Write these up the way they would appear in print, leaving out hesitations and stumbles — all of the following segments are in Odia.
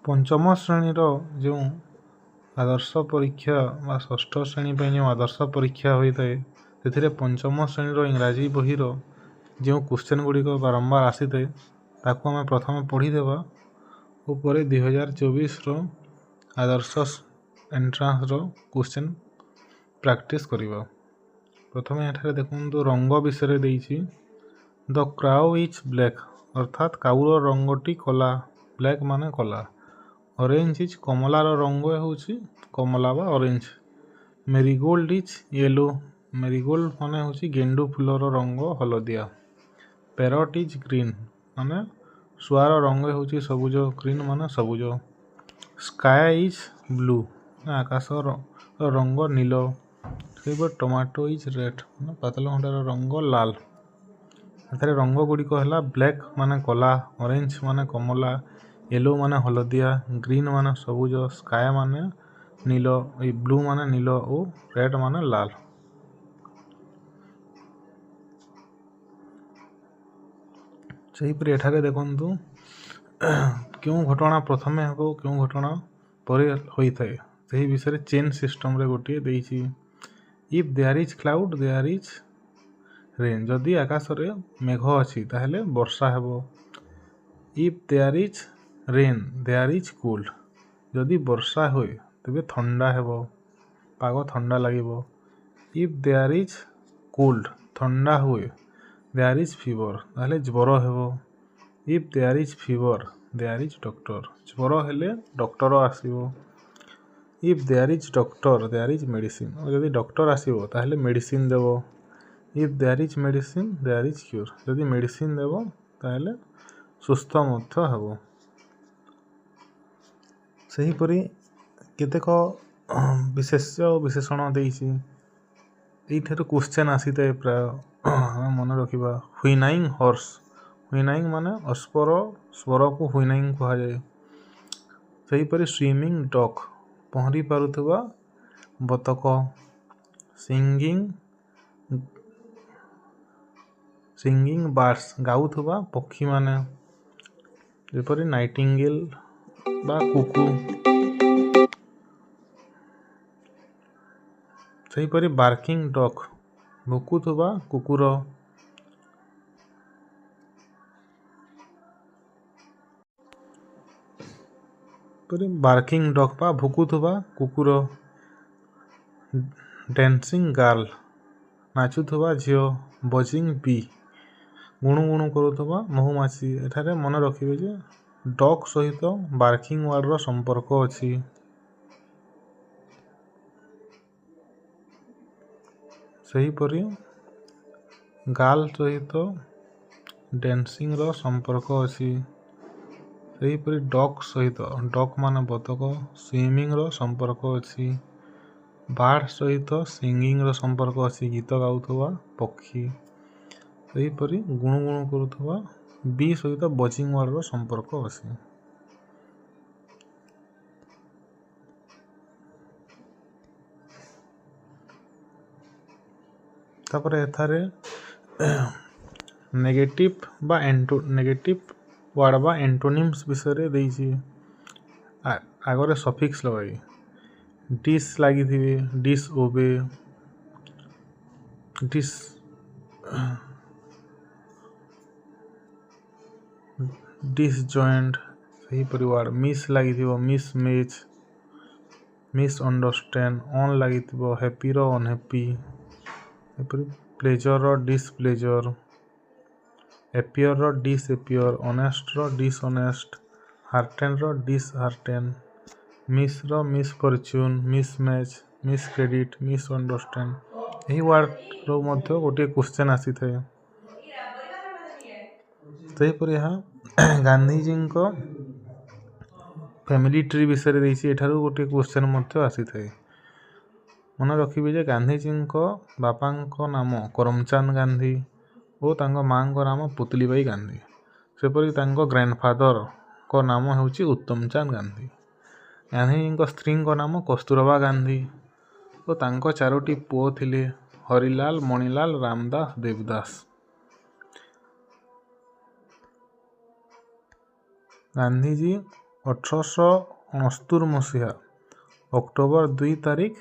पंचम श्रेणीर जो आदर्श परीक्षा बा षष्ठ श्रेणी जो आदर्श परीक्षा होता है से पंचम श्रेणीर इंग्राजी बहीर जो क्वेश्चन गुड़िक बारंबार आसी थाए ताकू आम प्रथम पढ़ीदेवा और 2024 आदर्श एंट्रांस क्वेश्चन प्रैक्टिस करवा। प्रथम यहाँ देखो रंग विषय देती द क्राउ इज ब्लैक अर्थात काउर रंगटी कला ब्लैक माने कला। ऑरेंज इज कमलार रंग हूँ कमला बा orange. Marigold is yellow marigold माने हूँ गेंडू फूलर रंग हलदिया। पैरट इज ग्रीन माने शुआर रंग हूँ सबुज ग्रीन माने सबुज। स्काई इज ब्लू आकाश रंग नील। टोमाटो इज रेड माने पातल घंटार रंग लाल। एथारे रंग गुड़िक है ब्लैक माने कला ऑरेंज माने कमला येलो माने हलदिया ग्रीन माने सबुज स्काई माने नील ब्लू माने नील और रेड माने लाल। सेहीपरि एठारे देखंतु क्यों घटना प्रथमे हेबो क्यों घटना परे होइथाय सेही विषय चेन सिस्टम रे गोटे देइछि। If there is cloud there is rain जदि आकाश रे मेघ अछि ताहेले वर्षा हेबो। If there is rain there is cold जदि वर्षा होए तेबे ठंडा हेबो पाग ठंडा लागिबो। इफ देयर इज कोल्ड ठंडा हुए देयर इज फीवर ताहले ज्वर हेबो। If there is fever there is doctor ज्वर हेले डॉक्टर आसीबो। If there is doctor there is medicine जदि डॉक्टर आसीबो ताहले मेडिसिन देबो। If there is medicine there is cure जदि मेडिसिन देबो ताहले सुस्थ मध्य हेबो। सेहीपरि केतेक विशेष्य विशेषण देइछि एठारु क्वेश्चन आसी थाए प्राय मन रखिबा। हुइनाइंग हॉर्स हुइनाइंग माने अस्वर स्वर को हुइनाइंग कहा जाए। सेहीपरि स्विमिंग डक पहरी पारुथबा बतक। सिंगिंग बार्ड्स गाउथबा पक्षी माने जेपरि नाइटिंगेल बा कुकू। सेहीपरि बार्किंग डग भुकुथबा कुकुर। बार्किंग डग बा भुकुथबा कुकुर। डांसिंग गर्ल नाचुथबा झियो। बजिंग बी गुणु गुणु करुथबा महुमाछी। एठारे मन रखिबे जे डग सहित बार्किंग वर्ड रो संपर्क अछि। सेहीपरि गर्ल सहित डांसिंग रो संपर्क अछि। सेहीपरि डग सहित डग माने बतक स्विमिंग रो संपर्क अछि। बार्ड सहित सिंगिंग रो संपर्क अछि गीत गाउथबा पक्षी। सेहीपरि गुणु गुणु करुथबा बी सहित बजिंग वर्ड रो संपर्क अछि। तापर एथारे नेगेटिव बा नेगेटिव वर्ड बा एंटोनिम्स विषय देइछि। आगरे सफिक्स लगाई डिस लगी थिबे डिस ओबे डिस डिसजॉइंट सेहीपरि वर्ड मिस लगी थिबो mis match mis understand un लगी थिबो हैप्पी रो अनहैप्पी। प्लेजर रो डिसप्लेजर एपियर रो डिसएपियर ऑनेस्ट रो डिसऑनेस्ट हार्टेन रो डिसहार्टेन मिस रो मिसफॉर्च्यून मिसमैच मिसक्रेडिट मिसअंडरस्टैंड यही वर्ड रो मध्य गोटे क्वेश्चन आसी थाए। सेहीपरि यहाँ गांधीजी को फैमिली ट्री विषय देइछि एठारु गोटे क्वेश्चन मध्य आसी थाए। मन रखिबे जे गांधीजी को बापा को नाम करमचंद गांधी और तांको मां को नाम पुतलीबाई गांधी। सेपरि तांको ग्रैंडफादर को नाम हेउछि उत्तमचंद गांधी। गांधीजी को स्त्री को नाम कस्तूरबा गांधी और तांको चारोटी पुओ थिले हरिलाल मणिलाल रामदास देवदास। गांधीजी 1869 ମସିହା ଅକ୍ଟୋବର 2 ତାରିଖ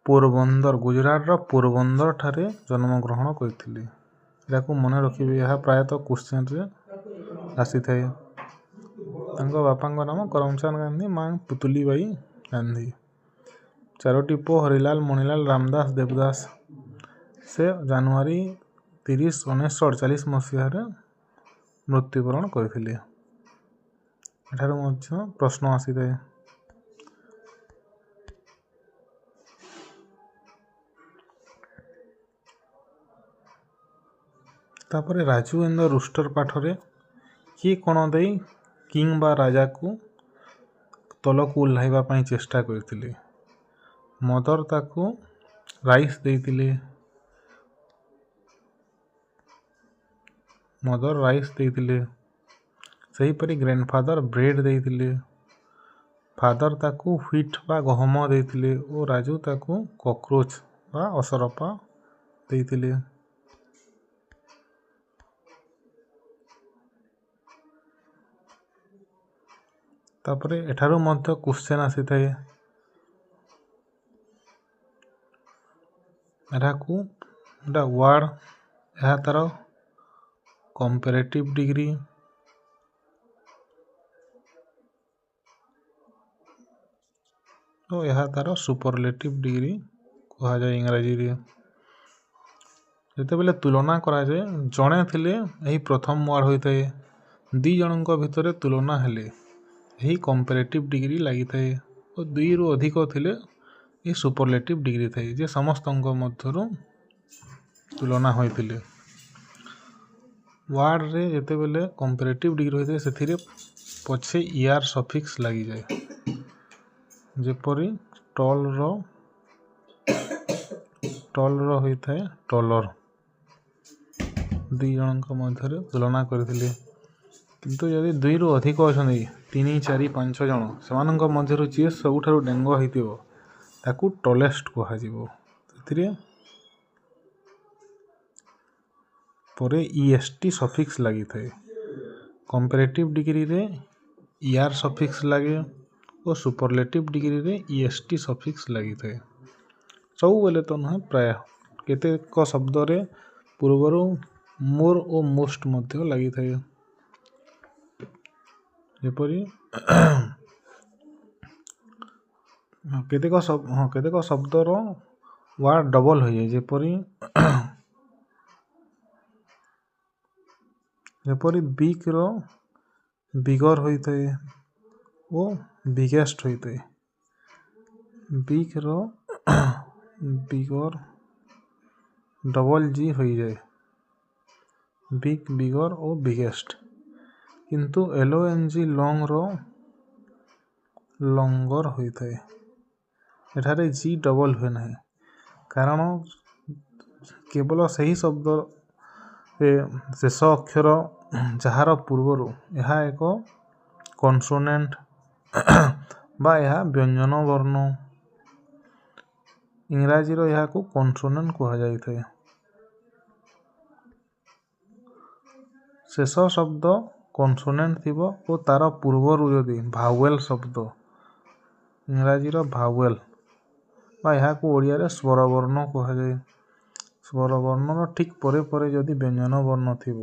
ପୋରବନ୍ଦର ଗୁଜରାଟର ପୋରବନ୍ଦର ଠାରେ ଜନ୍ମଗ୍ରହଣ କରିଥିଲେ। ଏହାକୁ ମନେ ରଖିବେ, ଏହା ପ୍ରାୟତଃ କ୍ୱେଶ୍ଚିନ୍ରେ ଆସିଥାଏ। ତାଙ୍କ ବାପାଙ୍କ ନାମ କରମଚାନ୍ଦ ଗାନ୍ଧୀ, ମା ପୁତୁଲିବାଇ ଗାନ୍ଧୀ। 4ଟି ପୁଅ ହରିଲାଲ, ମଣିଲାଲ, ରାମଦାସ, ଦେବଦାସ। ସେ ଜାନୁଆରୀ 30, 1948 ମସିହାରେ ମୃତ୍ୟୁବରଣ କରିଥିଲେ। ଏଠାରୁ ମଧ୍ୟ ପ୍ରଶ୍ନ ଆସିଥାଏ। ତାପରେ ରାଜୁ ଏଣ୍ଡ ଦ ରୁଷ୍ଟର ପାଠରେ କିଏ କଣ ଦେଇ କିଙ୍ଗ ବା ରାଜାକୁ ତଲକୁ ଓହ୍ଲାଇବା ପାଇଁ ଚେଷ୍ଟା କରିଥିଲେ। ମଦର ତାକୁ ରାଇସ୍ ଦେଇଥିଲେ। ସେହିପରି ଗ୍ରାଣ୍ଡଫାଦର ବ୍ରେଡ୍ ଦେଇଥିଲେ। ଫାଦର ତାକୁ ହ୍ୱିଟ୍ ବା ଗହମ ଦେଇଥିଲେ ଓ ରାଜୁ ତାକୁ କକରୋଚ ବା ଅସରପା ଦେଇଥିଲେ। ତାପରେ ଏଠାରୁ ମଧ୍ୟ କ୍ୱେଶ୍ଚନ୍ ଆସିଥାଏ। ଏଠାକୁ ଏଟା ୱାର୍ଡ, ଏହା ତାର କମ୍ପାରେଟିଭ ଡିଗ୍ରୀ, ଓ ଏହା ତାର ସୁପରଲେଟିଭ ଡିଗ୍ରୀ କୁହାଯାଏ ଇଂରାଜୀରେ। ଯେତେବେଳେ ତୁଳନା କରାଯାଏ, ଜଣେ ଥିଲେ ଏହି ପ୍ରଥମ ୱାର୍ଡ ହୋଇଥାଏ। 2 ଜଣଙ୍କ ଭିତରେ ତୁଳନା ହେଲେ ଏହି କମ୍ପାରେଟିଭ ଡିଗ୍ରୀ ଲାଗିଥାଏ ଓ 2ରୁ ଅଧିକ ଥିଲେ ଏହି ସୁପରଲେଟିଭ ଡିଗ୍ରୀ ଥାଏ, ଯେ ସମସ୍ତଙ୍କ ମଧ୍ୟରୁ ତୁଳନା ହୋଇଥିଲେ। ୱାର୍ଡରେ ଯେତେବେଳେ କମ୍ପାରେଟିଭ ଡିଗ୍ରୀ ହୋଇଥାଏ, ସେଥିରେ ପଛେ ଇଆର ସଫିକ୍ସ ଲାଗିଯାଏ। ଯେପରି ଟଲ୍ର ହୋଇଥାଏ ଟଲର। 2 ଜଣଙ୍କ ମଧ୍ୟରେ ତୁଳନା କରିଥିଲେ। କିନ୍ତୁ ଯଦି 2ରୁ ଅଧିକ ଅଛନ୍ତି, 3, 4, 5 ଜଣ, ସେମାନଙ୍କ ମଧ୍ୟରୁ ଯିଏ ସବୁଠାରୁ ଡେଙ୍ଗ ହେଇଥିବ ତାକୁ ଟଲେଷ୍ଟ କୁହାଯିବ। ସେଥିରେ ପରେ EST ସଫିକ୍ସ ଲାଗିଥାଏ। କମ୍ପାରେଟିଭ ଡିଗ୍ରୀରେ ଇଆର ସଫିକ୍ସ ଲାଗେ ଓ ସୁପରଲେଟିଭ ଡିଗ୍ରୀରେ EST ସଫିକ୍ସ ଲାଗିଥାଏ। ସବୁବେଳେ ତ ନୁହେଁ, ପ୍ରାୟ କେତେକ ଶବ୍ଦରେ ପୂର୍ବରୁ ମୋର ଓ ମୋଷ୍ଟ ମଧ୍ୟ ଲାଗିଥାଏ। ଯେପରି କେତେକ ଶବ୍ଦର ୱାର୍ଡ ଡବଲ ହୋଇଯାଏ। ଯେପରି ବିଗ୍ର ବିଗର ହୋଇଥାଏ ଓ ବିଗେଷ୍ଟ ହୋଇଥାଏ। ବିଗ୍ର ବିଗର ଡବଲ G ହୋଇଯାଏ, ବିଗ୍, ବିଗର ଓ ବିଗେଷ୍ଟ। କିନ୍ତୁ LONG ଲଙ୍ଗର ଲଙ୍ଗର ହୋଇଥାଏ। ଏଠାରେ G ଡବଲ ହୁଏ ନାହିଁ, କାରଣ କେବଳ ସେହି ଶବ୍ଦରେ ଶେଷ ଅକ୍ଷର ଯାହାର ପୂର୍ବରୁ ଏହା ଏକ କନସୋନେଣ୍ଟ ବା ଏହା ବ୍ୟଞ୍ଜନ ବର୍ଣ୍ଣ। ଇଂରାଜୀର ଏହାକୁ କନସୋନେଣ୍ଟ କୁହାଯାଇଥାଏ। ଶେଷ ଶବ୍ଦ କନସୋନେଣ୍ଟ ଥିବ ଓ ତାର ପୂର୍ବରୁ ଯଦି ଭାୱେଲ ଶବ୍ଦ, ଇଂରାଜୀର ଭାୱେଲ ବା ଏହାକୁ ଓଡ଼ିଆରେ ସ୍ୱରବର୍ଣ୍ଣ କୁହାଯାଏ। ସ୍ୱରବର୍ଣ୍ଣର ଠିକ୍ ପରେ ଯଦି ବ୍ୟଞ୍ଜନ ବର୍ଣ୍ଣ ଥିବ,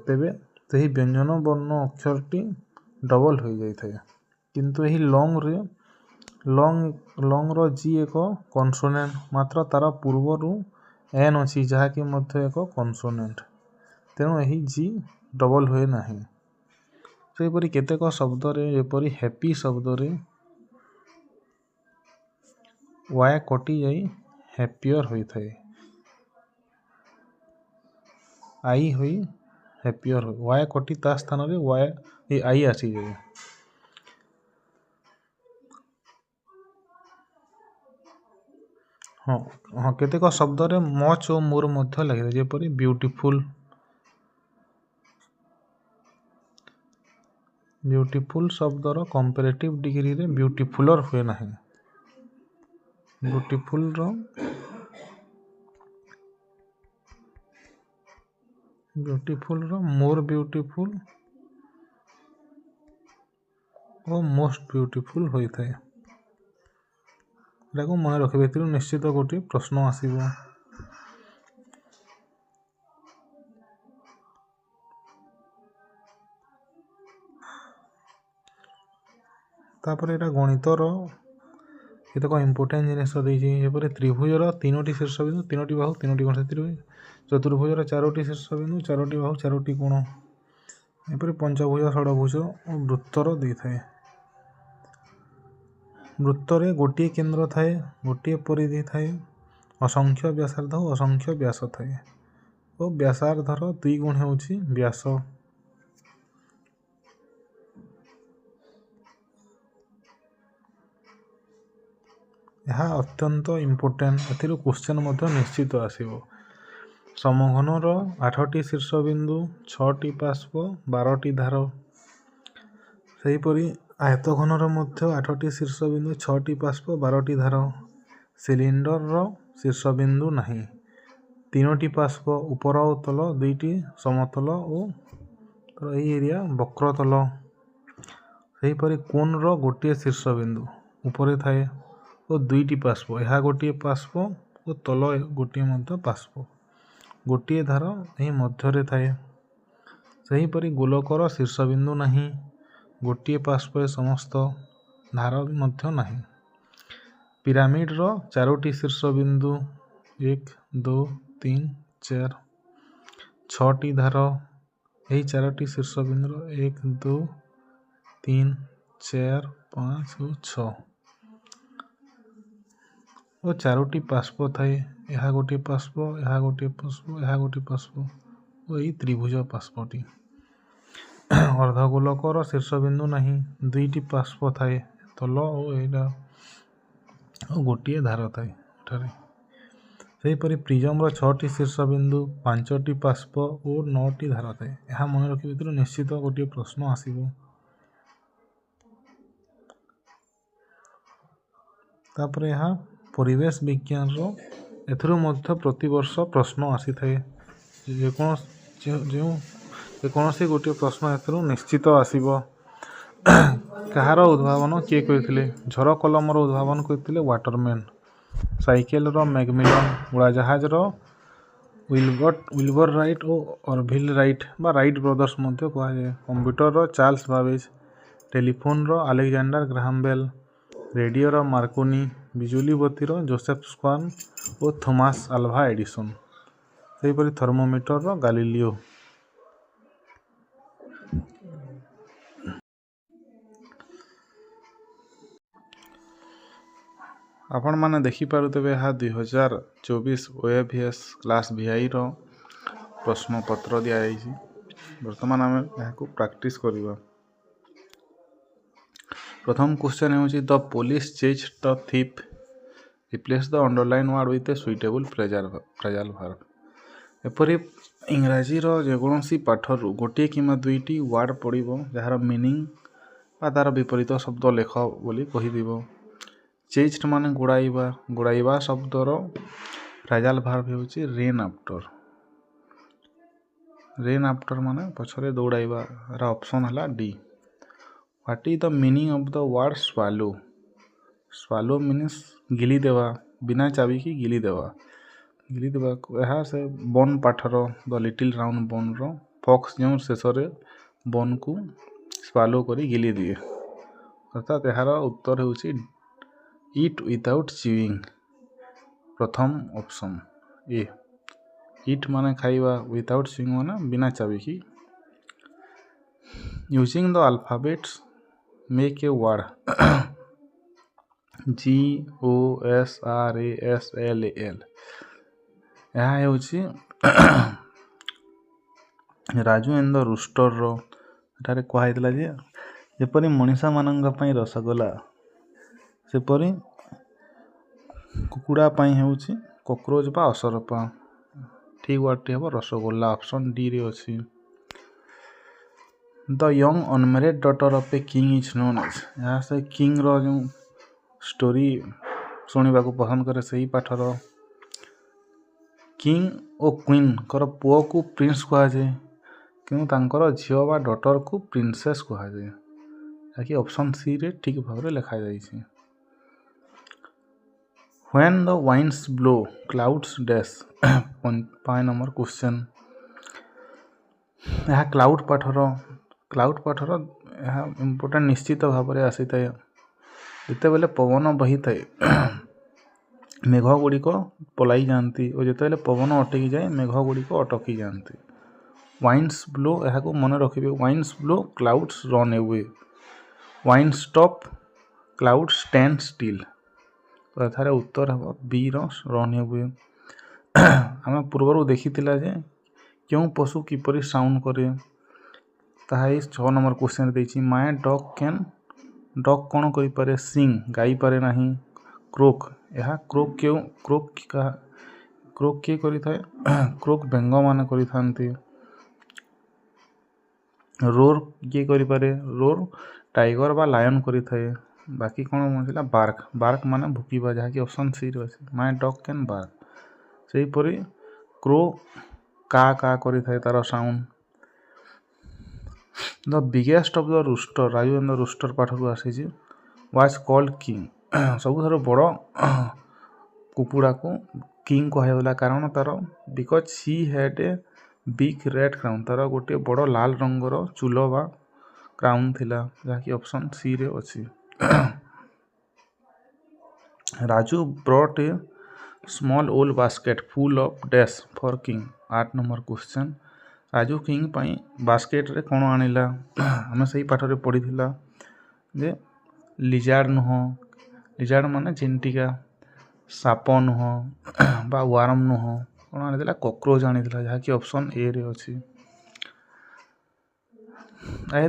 ତେବେ ସେହି ବ୍ୟଞ୍ଜନ ବର୍ଣ୍ଣ ଅକ୍ଷରଟି ଡବଲ ହୋଇଯାଇଥାଏ। କିନ୍ତୁ ଏହି ଲଙ୍ଗର G ଏକ କନସୋନେଣ୍ଟ, ମାତ୍ର ତାର ପୂର୍ବରୁ N ଅଛି, ଯାହାକି ମଧ୍ୟ ଏକ କନସୋନେଣ୍ଟ। ତେଣୁ ଏହି G ଡବଲ ହୁଏ ନାହିଁ। ସେହିପରି କେତେକ ଶବ୍ଦରେ, ଯେପରି ହ୍ୟାପି ଶବ୍ଦରେ Y କଟିଯାଇ ହ୍ୟାପିୟର ହୋଇଥାଏ। I ହୋଇ ହ୍ୟାପିୟର ହୋଇ, Y କଟି ତା ସ୍ଥାନରେ I ଆସିଯାଏ। କେତେକ ଶବ୍ଦରେ ମଚ୍ ଓ ମୋର ମଧ୍ୟ ଲାଗିଥାଏ। ଯେପରି ବ୍ୟୁଟିଫୁଲ ଶବ୍ଦର କମ୍ପାରେଟିଭ ଡିଗ୍ରୀରେ ବ୍ୟୁଟିଫୁଲର ହୁଏ ନାହିଁ। ବ୍ୟୁଟିଫୁଲର ମୋର ବ୍ୟୁଟିଫୁଲ ଓ ମୋଷ୍ଟ ବ୍ୟୁଟିଫୁଲ୍ ହୋଇଥାଏ। ଏଟାକୁ ମନେ ରଖିବେ, ଏଥିରୁ ନିଶ୍ଚିତ ଗୋଟିଏ ପ୍ରଶ୍ନ ଆସିବ। ତାପରେ ଏଇଟା ଗଣିତର କେତେକ ଇମ୍ପୋର୍ଟାଣ୍ଟ ଜିନିଷ ଦେଇଛି। ଯେପରି ତ୍ରିଭୁଜର 3ଟି ଶୀର୍ଷବିନ୍ଦୁ, 3ଟି ବାହୁ, 3ଟି କୋଣ। ସେଥିରୁ ଚତୁର୍ଭୁଜର 4ଟି ଶୀର୍ଷବିନ୍ଦୁ, 4ଟି ବାହୁ, 4ଟି କୋଣ। ଏପରି ପଞ୍ଚଭୁଜ, ଷଡ଼ଭୁଜ ଓ ବୃତ୍ତର ଦେଇଥାଏ। ବୃତ୍ତରେ ଗୋଟିଏ କେନ୍ଦ୍ର ଥାଏ, ଗୋଟିଏ ପରିଧି ଥାଏ, ଅସଂଖ୍ୟ ବ୍ୟାସାର୍ଦ୍ଧ ଓ ଅସଂଖ୍ୟ ବ୍ୟାସ ଥାଏ ଓ ବ୍ୟାସାର୍ଦ୍ଧର 2 ଗୁଣ ହେଉଛି ବ୍ୟାସ। ଏହା ଅତ୍ୟନ୍ତ ଇମ୍ପୋର୍ଟାଣ୍ଟ। ଏଥିରୁ କ୍ୱେଶ୍ଚନ୍ ମଧ୍ୟ ନିଶ୍ଚିତ ଆସିବ। ସମଘନର 8ଟି ଶୀର୍ଷବିନ୍ଦୁ, 6ଟି ପାର୍ଶ୍ୱ, 12ଟି ଧାର। ସେହିପରି ଆୟତଘନର ମଧ୍ୟ 8ଟି ଶୀର୍ଷବିନ୍ଦୁ, 6ଟି ପାର୍ଶ୍ୱ, 12ଟି ଧାର। ସିଲିଣ୍ଡରର ଶୀର୍ଷବିନ୍ଦୁ ନାହିଁ, 3ଟି ପାର୍ଶ୍ୱ, ଉପର ତଳ 2ଟି ସମତଳ ଓ ଏହି ଏରିଆ ବକ୍ରତଳ। ସେହିପରି କୋନ୍ର ଗୋଟିଏ ଶୀର୍ଷବିନ୍ଦୁ ଉପରେ ଥାଏ ଓ 2ଟି ପାର୍ଶ୍ୱ, ଏହା ଗୋଟିଏ ପାର୍ଶ୍ୱ ଓ ତଳ ଗୋଟିଏ ମଧ୍ୟ ପାର୍ଶ୍ୱ। ଗୋଟିଏ ଧାର ଏହି ମଧ୍ୟରେ ଥାଏ। ସେହିପରି ଗୋଲକର ଶୀର୍ଷବିନ୍ଦୁ ନାହିଁ, ଗୋଟିଏ ପାର୍ଶ୍ୱ, ସମସ୍ତ ଧାର ମଧ୍ୟ ନାହିଁ। ପିରାମିଡ଼ର 4ଟି ଶୀର୍ଷବିନ୍ଦୁ, 1, 2, 3, 4, 6ଟି ଧାର। ଏହି 4ଟି ଶୀର୍ଷବିନ୍ଦୁର 1, 2, 3, 4, 5 ଓ 6 ଓ 4ଟି ପାର୍ଶ୍ୱ ଥାଏ। ଏହା ଗୋଟିଏ ପାର୍ଶ୍ୱ, ଏହା ଗୋଟିଏ ପାର୍ଶ୍ୱ, ଏହା ଗୋଟିଏ ପାର୍ଶ୍ୱ ଓ ଏହି ତ୍ରିଭୁଜ ପାର୍ଶ୍ୱଟି। ଅର୍ଦ୍ଧଗୋଲକର ଶୀର୍ଷବିନ୍ଦୁ ନାହିଁ, 2ଟି ପାର୍ଶ୍ୱ ଥାଏ, ତଳ ଓ ଏଇଟା ଓ ଗୋଟିଏ ଧାର ଥାଏ ଏଠାରେ। ସେହିପରି ପ୍ରିଜମର 6ଟି ଶୀର୍ଷବିନ୍ଦୁ, 5ଟି ପାର୍ଶ୍ୱ ଓ 9ଟି ଧାର ଥାଏ। ଏହା ମନେ ରଖିବେ, ଏଥିରୁ ନିଶ୍ଚିତ ଗୋଟିଏ ପ୍ରଶ୍ନ ଆସିବ। ତାପରେ ଏହା ପରିବେଶ ବିଜ୍ଞାନର, ଏଥିରୁ ମଧ୍ୟ ପ୍ରତିବର୍ଷ ପ୍ରଶ୍ନ ଆସିଥାଏ। ଯେକୌଣସି ଗୋଟିଏ ପ୍ରଶ୍ନ ଏଥିରୁ ନିଶ୍ଚିତ ଆସିବ। କାହାର ଉଦ୍ଭାବନ କିଏ କରିଥିଲେ? ଝରକଲମର ଉଦ୍ଭାବନ କରିଥିଲେ ୱାଟରମ୍ୟାନ୍। ସାଇକେଲର ମ୍ୟାକମିଲନ। ଉଡ଼ାଜାହାଜର ୱିଲବର ରାଇଟ୍ ଓ ଅରଭିଲ ରାଇଟ୍ ବା ରାଇଟ୍ ବ୍ରଦର୍ସ ମଧ୍ୟ କୁହାଯାଏ। କମ୍ପ୍ୟୁଟରର ଚାର୍ଲସ ବାବେଜ। ଟେଲିଫୋନର ଆଲେକଜାଣ୍ଡାର ଗ୍ରାହାମ ବେଲ୍। ରେଡ଼ିଓର ମାର୍କୋନି। ବିଜୁଳି ବତୀର ଯୋସେଫ ସ୍ୱାନ ଓ ଥୋମାସ ଆଲଭା ଏଡିସନ। ସେହିପରି ଥର୍ମୋମିଟରର ଗାଲିଲିଓ। ଆପଣମାନେ ଦେଖିପାରୁଥିବେ, ଏହା 2024 OAVS କ୍ଲାସ୍ VIର ପ୍ରଶ୍ନପତ୍ର ଦିଆଯାଇଛି। ବର୍ତ୍ତମାନ ଆମେ ଏହାକୁ ପ୍ରାକ୍ଟିସ୍ କରିବା। ପ୍ରଥମ କ୍ୱେଶ୍ଚନ୍ ହେଉଛି, the police chased the thief, replace the underline word with a suitable phrasal verb. ଏପରି ଇଂରାଜୀର ଯେକୌଣସି ପାଠରୁ ଗୋଟିଏ କିମ୍ବା 2ଟି ୱାର୍ଡ଼ ପଡ଼ିବ, ଯାହାର ମିନିଂ ବା ତା'ର ବିପରୀତ ଶବ୍ଦ ଲେଖ ବୋଲି କହିদিব। ଚେଜ୍ଡ ମାନେ ଗୋଡ଼ାଇବା। ଗୋଡ଼ାଇବା ଶବ୍ଦର ଫ୍ରେଜାଲ ଭାର୍ବ ହେଉଛି ରେନ୍ ଆଫ୍ଟର। ରେନ୍ ଆଫ୍ଟର ମାନେ ପଛରେ ଦୌଡ଼ାଇବା। ଏହାର ଅପସନ୍ ହେଲା D. What is the meaning of the word swallow? Swallow means ଗିଳିଦେବା, ବିନା ଚାବିକି ଗିଳିଦେବା। ଗିଳିଦେବାକୁ ଏହା ସେ ବନ୍ ପାଠର ଦ ଲିଟିଲ୍ ରାଉଣ୍ଡ ବନ୍ର ଫକ୍ସ ଯେଉଁ ଶେଷରେ ବନ୍କୁ ସ୍ୱାଲୋ କରି ଗିଳିଦିଏ, ଅର୍ଥାତ୍ ଏହାର ଉତ୍ତର ହେଉଛି ଇଟ୍ ୱିଦାଉଟ୍ ଚିୱିଂ। ପ୍ରଥମ ଅପସନ୍ ଏ। ଇଟ୍ ମାନେ ଖାଇବା, ୱିଦାଉଟ୍ ଚିୱିଂ ମାନେ ବିନା ଚାବିକି। ୟୁଜିଂ ଦ ଆଲଫାବେଟ୍ସ ମେକ୍ ଏ ୱାର୍ଡ଼। GOSRASLAL। ଏହା ହେଉଛି ରାଜୁ ଏଣ୍ଡ ଦ ରୁଷ୍ଟରର। ଏଠାରେ କୁହାଯାଇଥିଲା ଯେ ଯେପରି ମଣିଷମାନଙ୍କ ପାଇଁ ରସଗୋଲା, ସେପରି କୁକୁଡ଼ା ପାଇଁ ହେଉଛି କକରୋଚ ବା ଅସରପା। ଠିକ୍ ୱାର୍ଡ଼ଟି ହେବ ରସଗୋଲା। ଅପସନ୍ ଡିରେ ଅଛି। The young unmarried daughter of a king is known as. ଏହା ସେ କିଙ୍ଗର ଯେଉଁ ଷ୍ଟୋରି ଶୁଣିବାକୁ ପସନ୍ଦ କରେ, ସେହି ପାଠର। କିଙ୍ଗ ଓ କୁଇନ୍ଙ୍କର ପୁଅକୁ ପ୍ରିନ୍ସ କୁହାଯାଏ, କିନ୍ତୁ ତାଙ୍କର ଝିଅ ବା ଡଟରକୁ ପ୍ରିନ୍ସେସ୍ କୁହାଯାଏ। ଯାହାକି ଅପସନ୍ ସି ରେ ଠିକ୍ ଭାବରେ ଲେଖାଯାଇଛି। When the winds blow clouds dash 5 number question. ଏହା କ୍ଲାଉଡ୍ ପାଠର ଏହା ଇମ୍ପୋର୍ଟାଣ୍ଟ ନିଶ୍ଚିତ ଭାବରେ ଆସିଥାଏ। ଯେତେବେଳେ ପବନ ବହିଥାଏ ମେଘ ଗୁଡ଼ିକ ପଳାଇ ଯାଆନ୍ତି ଓ ଯେତେବେଳେ ପବନ ଅଟକି ଯାଏ ମେଘ ଗୁଡ଼ିକ ଅଟକି ଯାଆନ୍ତି। ୱାଇଣ୍ଡସ୍ ବ୍ଲୋ, ଏହାକୁ ମନେ ରଖିବେ, winds blow clouds run away, wind stop cloud stand still. ତ ଏଠାରେ ଉତ୍ତର ହେବ ବି ର ରନ୍ ଏୱେ। ଆମେ ପୂର୍ବରୁ ଦେଖିଥିଲା ଯେ କେଉଁ ପଶୁ କିପରି ସାଉଣ୍ଡ କରେ, ତାହା ଏଇ 6 ନମ୍ବର କ୍ୱେଶ୍ଚନ୍ ଦେଇଛି। ମାଏ ଡଗ୍ କ'ଣ କରିପାରେ? ସିଂ, ଗାଇପାରେ ନାହିଁ। କ୍ରୋକ୍, ଏହା କ୍ରୋକ୍ କିଏ କରିଥାଏ? କ୍ରୋକ୍ ବେଙ୍ଗମାନେ କରିଥାନ୍ତି। ରୋର୍ କିଏ କରିପାରେ? ରୋର୍ ଟାଇଗର ବା ଲାୟନ କରିଥାଏ। ବାକି କ'ଣ ଥିଲା? ବାର୍କ ମାନେ ଭୁକିବା, ଯାହାକି ଅପସନ୍ ସି ରେ ଅଛି। My dog can bark. ସେହିପରି କ୍ରୋ କା କରିଥାଏ ତାର sound. The biggest of the rooster, Raju and the rooster ପାଠରୁ ଆସିଛି। ୱାଜ୍ କଲ୍ଡ କିଙ୍ଗ, ସବୁଠାରୁ ବଡ଼ କୁକୁଡ଼ାକୁ କିଙ୍ଗ କୁହାଯାଉଥିଲା, କାରଣ ତାର because she had a big red crown, ତାର ଗୋଟିଏ ବଡ଼ ଲାଲ ରଙ୍ଗର ଚୁଲ ବା କ୍ରାଉନ୍ ଥିଲା, ଯାହାକି ଅପସନ୍ ସି ରେ ଅଛି। ରାଜୁ ବ୍ରଟ୍ ଏ small all basket full of dash for king, 8 number question. Raju king ପାଇଁ ବାସ୍କେଟ୍ରେ କ'ଣ ଆଣିଲା? ଆମେ ସେଇ ପାଠରେ ପଢ଼ିଥିଲା ଯେ ଲିଜାର୍ଡ ନୁହଁ, ଲିଜାର୍ଡ ମାନେ ଝିଣ୍ଟିକା, ସାପ ନୁହଁ ବା ୱାର୍ମ ନୁହଁ, କ'ଣ ଆଣିଥିଲା? କକ୍ରୋଚ୍ ଆଣିଥିଲା, ଯାହାକି ଅପସନ୍ ଏ ରେ ଅଛି।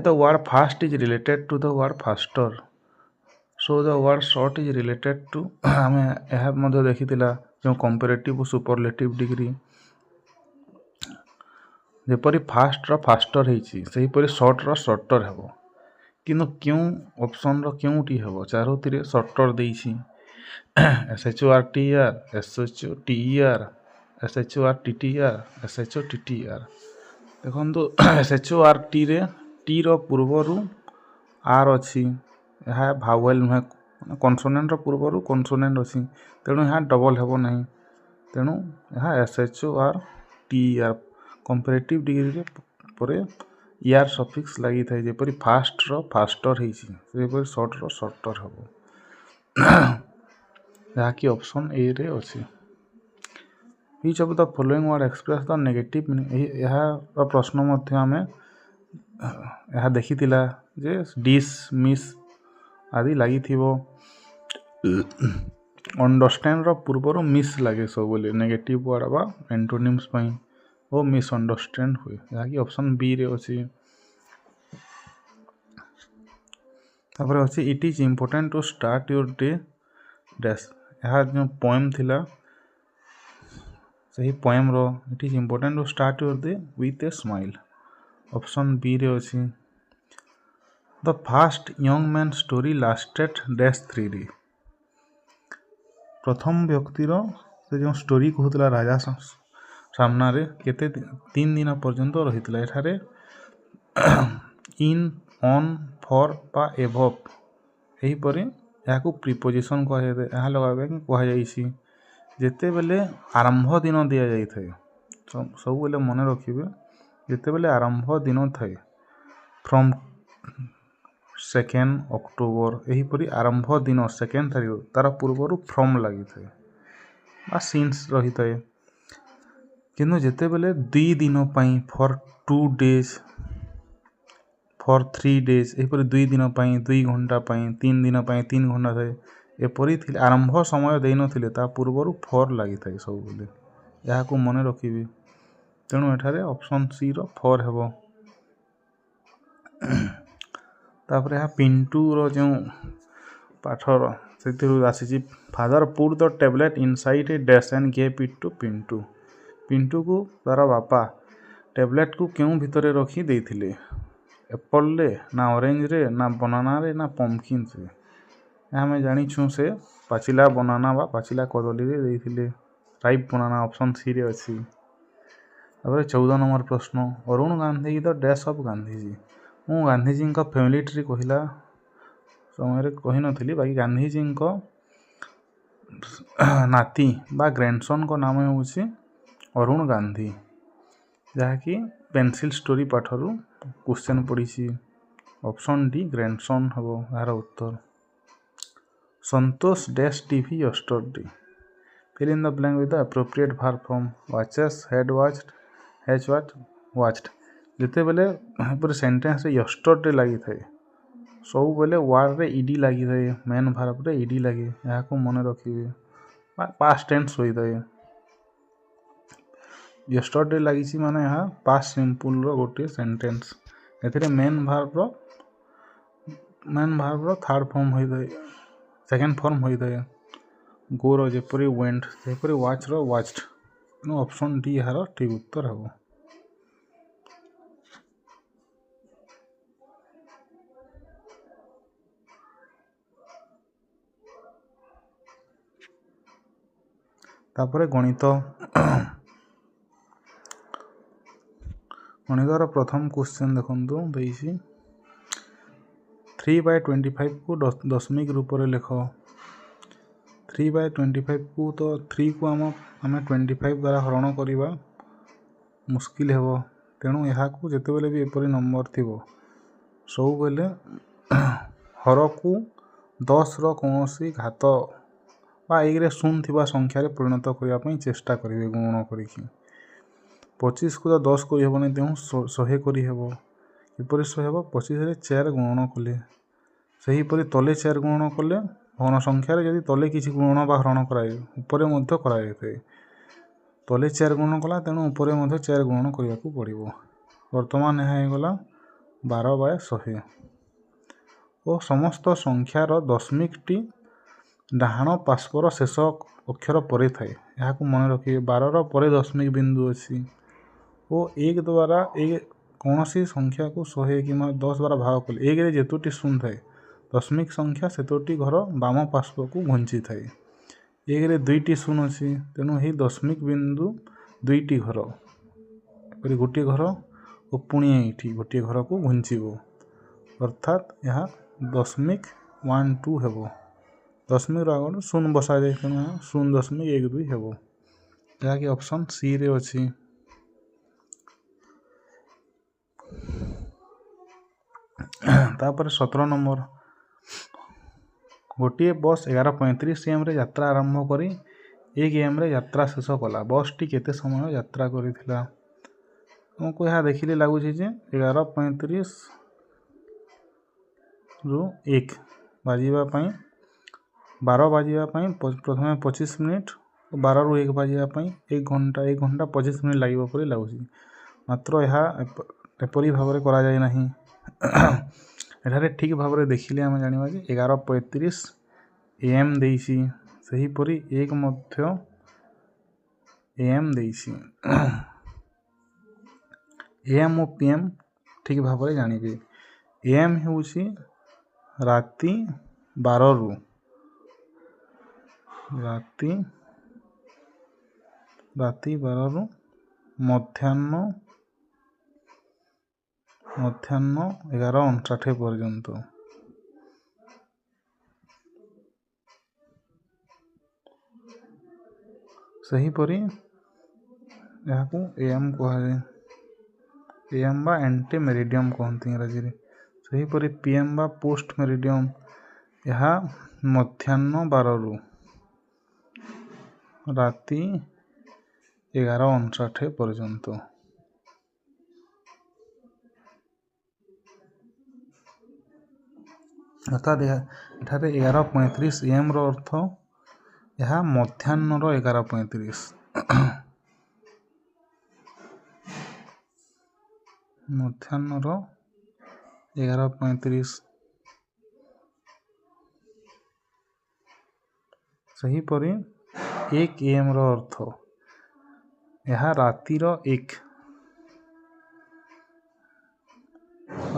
The word fast is related to the word faster, so the word short is related to ଆମେ ଏହା ମଧ୍ୟ ଦେଖିଥିଲା ଯେଉଁ କମ୍ପାରେଟିଭ୍ ଓ ସୁପରଲେଟିଭ୍ ଡିଗ୍ରୀ। ଯେପରି ଫାଷ୍ଟର ଫାଷ୍ଟର ହେଇଛି ସେହିପରି ସର୍ଟର ସର୍ଟର ହେବ, କିନ୍ତୁ କେଉଁ ଅପସନ୍ର କେଉଁଟି ହେବ? ଚାରୋଟିରେ ସର୍ଟର ଦେଇଛି। SHORTER, SHOTER, SHORTTR, SHOTTR। ଦେଖନ୍ତୁ SHORTରେ ଟିର ପୂର୍ବରୁ ଆର୍ ଅଛି, ଏହା ଭାୱେଲ୍ ନୁହେଁ, କନସୋନେଣ୍ଟର ପୂର୍ବରୁ କନସୋନେଣ୍ଟ ଅଛି, ତେଣୁ ଏହା ଡବଲ୍ ହେବ ନାହିଁ, ତେଣୁ ଏହା SHORTER। କମ୍ପାରେଟିଭ୍ ଡିଗ୍ରୀରେ ପରେ ୟାର ସଫିକ୍ସ ଲାଗିଥାଏ, ଯେପରି ଫାଷ୍ଟର ଫାଷ୍ଟର ହେଇଛି ସେହିପରି ସର୍ଟର ସର୍ଟର ହେବ, ଯାହାକି ଅପସନ୍ ଏ ରେ ଅଛି। Which of the following word express the negative meaning, ଏହାର ପ୍ରଶ୍ନ ମଧ୍ୟ ଆମେ ଏହା ଦେଖିଥିଲା ଯେ ଡିସ୍, ମିସ୍ ଆଦି ଲାଗିଥିବ। ଅଣ୍ଡରଷ୍ଟାଣ୍ଡର ପୂର୍ବରୁ ମିସ୍ ଲାଗେ ସବୁବେଳେ ନେଗେଟିଭ୍ ୱାର୍ଡ ବା ଆଣ୍ଟୋନିମ୍ସ ପାଇଁ ଓ ମିସ୍ ଅଣ୍ଡରଷ୍ଟାଣ୍ଡ ହୁଏ, ଯାହାକି ଅପସନ୍ ବି ରେ ଅଛି। ତାପରେ ଅଛି it is important to start your day dash, ଏହା ଯେଉଁ ପୋଏମ୍ ଥିଲା ସେହି ପୋଏମ୍ର it is important to start your day with a smile, option B ରେ ଅଛି। The first young man story lasted dash 3 ପ୍ରଥମ ବ୍ୟକ୍ତିର ସେ ଯେଉଁ ଷ୍ଟୋରି କହୁଥିଲା ରାଜା ସାମ୍ନାରେ କେତେ 3 ଦିନ ପର୍ଯ୍ୟନ୍ତ ରହିଥିଲା। ଏଠାରେ ଇନ୍, ଅନ୍, ଫର୍ ବା ଏଭବ୍ ଏହିପରି ଏହାକୁ ପ୍ରିପୋଜିସନ୍ କୁହାଯାଇଥାଏ। ଏହା ଲଗାଇବା ପାଇଁ କୁହାଯାଇଛି ଯେତେବେଳେ ଆରମ୍ଭ ଦିନ ଦିଆଯାଇଥାଏ, ସବୁବେଳେ ମନେ ରଖିବେ ଯେତେବେଳେ ଆରମ୍ଭ ଦିନ ଥାଏ, ଫ୍ରମ୍ 2 ଅକ୍ଟୋବର ଏହିପରି ଆରମ୍ଭ ଦିନ 2 ତାରିଖ, ତାର ପୂର୍ବରୁ ଫ୍ରମ୍ ଲାଗିଥାଏ ବା ସିନ୍ସ ରହିଥାଏ। କିନ୍ତୁ ଯେତେବେଳେ 2 ଦିନ ପାଇଁ, ଫର୍ 2 ଡେଜ୍, ଫର୍ 3 ଡେଜ୍ ଏହିପରି 2 ଦିନ ପାଇଁ, 2 ଘଣ୍ଟା ପାଇଁ, 3 ଦିନ ପାଇଁ 3 ଘଣ୍ଟା ଥାଏ, ଏପରି ଥିଲେ ଆରମ୍ଭ ସମୟ ଦେଇନଥିଲେ ତା ପୂର୍ବରୁ ଫର୍ ଲାଗିଥାଏ ସବୁବେଳେ, ଏହାକୁ ମନେ ରଖିବେ। ତେଣୁ ଏଠାରେ ଅପସନ୍ ସି ର ଫର୍ ହେବ। ତାପରେ ଏହା ପିଣ୍ଟୁର ଯେଉଁ ପାଠର ସେଥିରୁ ଆସିଛି। Father put the tablet inside a dash and gave it to Pintu, ପିଣ୍ଟୁକୁ ତାର ବାପା ଟେବଲେଟ୍କୁ କେଉଁ ଭିତରେ ରଖି ଦେଇଥିଲେ? ଏପଲରେ, ନା ଅରେଞ୍ଜରେ, ନା ବନାନାରେ, ନା ପମ୍ପକିନ୍ସରେ? ଆମେ ଜାଣିଛୁ ସେ ପାଚିଲା ବନାନା ବା ପାଚିଲା କଦଳୀରେ ଦେଇଥିଲେ, ରାଇପ୍ ବନାନା, ଅପସନ୍ ସି ରେ ଅଛି। ତାପରେ 14 ନମ୍ବର ପ୍ରଶ୍ନ, ଅରୁଣ ଗାନ୍ଧୀ ଦ ଡ୍ୟାସ୍ ଅଫ୍ ଗାନ୍ଧିଜୀ, ମୁଁ ଗାନ୍ଧିଜୀଙ୍କ ଫ୍ୟାମିଲି ଟ୍ରି କହିଲା ସମୟରେ କହିନଥିଲି। ବାକି ଗାନ୍ଧୀଜୀଙ୍କ ନାତି ବା ଗ୍ରାଣ୍ଡସନ୍ଙ୍କ ନାମ ହେଉଛି ଅରୁଣ ଗାନ୍ଧୀ, ଯାହାକି ପେନ୍ସିଲ୍ ଷ୍ଟୋରି ପାଠରୁ କ୍ୱେଶ୍ଚନ୍ ପଡ଼ିଛି। ଅପସନ୍ ଡି ଗ୍ରାଣ୍ଡସନ୍ ହେବ ଏହାର ଉତ୍ତର। Santosh dash TV yesterday, fill in the blank with the appropriate verb form, watches, had watched, has watched। ଯେତେବେଳେ ଏପରି ସେଣ୍ଟେନ୍ସରେ ୟଷ୍ଟରଡେ ଲାଗିଥାଏ ସବୁବେଳେ ୱାର୍ଡ଼ରେ ଇଡି ଲାଗିଥାଏ, ମେନ୍ ଭାର୍ବରେ ଇଡି ଲାଗେ, ଏହାକୁ ମନେ ରଖିବେ। ବା ପାଷ୍ଟ ଟେନ୍ସ ହୋଇଥାଏ। ୟଷ୍ଟରଡେ ଲାଗିଛି ମାନେ ଏହା ପାଷ୍ଟ ସିମ୍ପଲ୍ର ଗୋଟିଏ ସେଣ୍ଟେନ୍ସ। ଏଥିରେ ମେନ୍ ଭାର୍ବର ଥାର୍ଡ଼ ଫର୍ମ ହୋଇଥାଏ, ସେକେଣ୍ଡ ଫର୍ମ ହୋଇଥାଏ। ଗୋର ଯେପରି ୱେଣ୍ଟ, ସେହିପରି ୱାଚ୍ର ୱାଚ୍ଡ। ତେଣୁ ଅପସନ୍ ଡି ଏହାର ଠିକ୍ ଉତ୍ତର ହେବ। ତାପରେ ଗଣିତର ପ୍ରଥମ କ୍ୱେଶ୍ଚନ୍ ଦେଖନ୍ତୁ ଦେଇଛି 3/25କୁ ଦଶମିକ ରୂପରେ ଲେଖ। 3/25କୁ ତ 3କୁ ଆମେ 25 ଦ୍ୱାରା ହରଣ କରିବା ମୁସ୍କିଲ ହେବ। ତେଣୁ ଏହାକୁ ଯେତେବେଳେ ବି ଏପରି ନମ୍ବର ଥିବ ସବୁବେଳେ ହରକୁ 10ର କୌଣସି ଘାତ ବା 1ରେ 0 ଥିବା ସଂଖ୍ୟାରେ ପରିଣତ କରିବା ପାଇଁ ଚେଷ୍ଟା କରିବେ ଗୁଣନ କରିକି। 25କୁ ତ 10 କରିହେବନି, ତେଣୁ 100 କରିହେବ। କିପରି 100 ହେବ? 25ରେ 4 ଗୁଣନ କଲେ, ସେହିପରି ତଲେ 4 ଗୁଣନ କଲେ ଭଗ୍ନ ସଂଖ୍ୟାରେ ଯଦି ତଲେ କିଛି ଗୁଣନ ବା ହରଣ କରାଯାଏ ଉପରେ ମଧ୍ୟ କରାଯାଇଥାଏ। ତଲେ 4 ଗୁଣନ କଲା, ତେଣୁ ଉପରେ ମଧ୍ୟ 4 ଗୁଣନ କରିବାକୁ ପଡ଼ିବ। ବର୍ତ୍ତମାନ ଏହା ହେଇଗଲା 12/100 ଓ ସମସ୍ତ ସଂଖ୍ୟାର ଦଶମିକଟି ଡାହାଣ ପାର୍ଶ୍ୱର ଶେଷ ଅକ୍ଷର ପରେ ଥାଏ। ଏହାକୁ ମନେ ରଖିବେ। 12ର ପରେ ଦଶମିକ ବିନ୍ଦୁ ଅଛି ଓ 1 ଦ୍ୱାରା କୌଣସି ସଂଖ୍ୟାକୁ 100 କିମ୍ବା 10 ଦ୍ୱାରା ଭାଗ କଲେ 1ରେ ଯେତୋଟି ଶୂନ ଥାଏ ଦଶମିକ ସଂଖ୍ୟା ସେତୋଟି ଘର ବାମ ପାର୍ଶ୍ୱକୁ ଘୁଞ୍ଚିଥାଏ। 1ରେ 2ଟି ଶୂନ ଅଛି, ତେଣୁ ଏହି ଦଶମିକ ବିନ୍ଦୁ 2ଟି ଘର, ଏପରି ଗୋଟିଏ ଘର ଓ ପୁଣି ଏଇଠି ଗୋଟିଏ ଘରକୁ ଘୁଞ୍ଚିବ, ଅର୍ଥାତ୍ ଏହା 0.12 ହେବ। ଦଶମିକର ଆଗରୁ ଶୂନ ବସାଯାଏ, ତେଣୁ ଏହା 0.12 ହେବ, ଯାହାକି ଅପସନ୍ ସିରେ ଅଛି। ତାପରେ 17 ନମ୍ବର, ଗୋଟିଏ ବସ୍ 11:35 AM ଯାତ୍ରା ଆରମ୍ଭ କରି 1 AM ଯାତ୍ରା ଶେଷ କଲା। ବସ୍ଟି କେତେ ସମୟ ଯାତ୍ରା କରିଥିଲା? ଆମକୁ ଏହା ଦେଖିଲେ ଲାଗୁଛି ଯେ 11:35ରୁ 1 ବାଜିବା ପାଇଁ 12 ବାଜିବା ପାଇଁ ପ୍ରଥମେ 25 ମିନିଟ୍ ଓ 12ରୁ 1 ବାଜିବା ପାଇଁ 1 ଘଣ୍ଟା 25 ମିନିଟ୍ ଲାଗିବ ପରି ଲାଗୁଛି। ମାତ୍ର ଏହା ଏପରି ଭାବରେ କରାଯାଇ ନାହିଁ। ଏଠାରେ ଠିକ୍ ଭାବରେ ଦେଖିଲେ ଆମେ ଜାଣିବା ଯେ 11:35 AM ଦେଇଛି, ସେହିପରି 1 ମଧ୍ୟ AM ଦେଇଛି। AM ଓ PM ଠିକ୍ ଭାବରେ ଜାଣିବେ। AM ହେଉଛି ରାତି 12ରୁ ମଧ୍ୟାହ୍ନ 11:59 ପର୍ଯ୍ୟନ୍ତ। ସେହିପରି ଏହାକୁ AM କୁହାଯାଏ। AM ବା ଆଣ୍ଟି ମେରିଡ଼ିୟମ୍ କହନ୍ତି ଇଂରାଜୀରେ। ସେହିପରି PM ବା ପୋଷ୍ଟ ମେରିଡ଼ିୟମ୍, ଏହା ମଧ୍ୟାହ୍ନ 12ରୁ ରାତି 11:59 ପର୍ଯ୍ୟନ୍ତ। ଅର୍ଥାତ୍ ଏଠାରେ 11:35 AMର ଅର୍ଥ ଏହା ମଧ୍ୟାହ୍ନର 11:35। ମଧ୍ୟାହ୍ନର 11:35। ସେହିପରି 1 AMର ଅର୍ଥ ଏହା ରାତିର 1,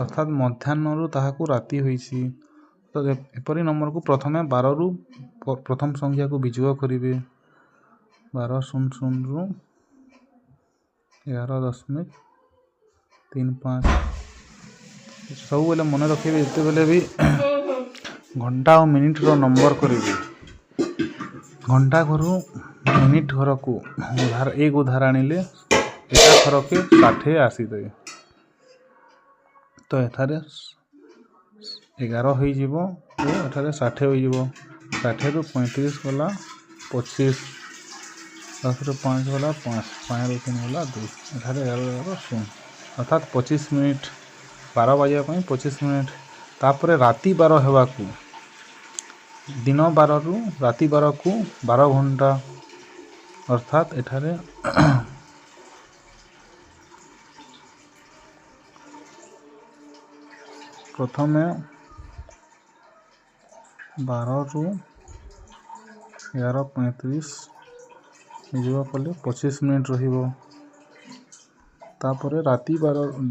ଅର୍ଥାତ୍ ମଧ୍ୟାହ୍ନରୁ ତାହାକୁ ରାତି ହୋଇଛି। ତ ଏପରି ନମ୍ବରକୁ ପ୍ରଥମେ 12ରୁ ପ୍ରଥମ ସଂଖ୍ୟାକୁ ବିଯୋଗ କରିବେ। 1200ରୁ 11.35। ସବୁବେଳେ ମନେ ରଖିବେ, ଯେତେବେଳେ ବି ଘଣ୍ଟା ଓ ମିନିଟ୍ର ନମ୍ବର କରିବେ। ଘଣ୍ଟା ଘରୁ ମିନିଟ୍ ଘରକୁ ଏକ ଉଧାର ଆଣିଲେ ଏକା ଥରକେ 60 ଆସିଥାଏ। ତ ଏଠାରେ 11 ହୋଇଯିବ ଓ ଏଠାରେ 60 ହୋଇଯିବ। 60ରୁ 35 ଗଲା 25, 10ରୁ 5 ଗଲା 5, 5ରୁ 3 ଗଲା 2, ଏଠାରେ 11 0, ଅର୍ଥାତ୍ 25 ମିନିଟ୍। 12 ବାଜିବା ପାଇଁ 25 ମିନିଟ୍। ତାପରେ ରାତି 12 ହେବାକୁ ଦିନ 12ରୁ ରାତି 12କୁ 12 ଘଣ୍ଟା, ଅର୍ଥାତ୍ ଏଠାରେ ପ୍ରଥମେ 12ରୁ 11:35 ହେଇଯିବା କଲେ 25 ମିନିଟ୍ ରହିବ। ତାପରେ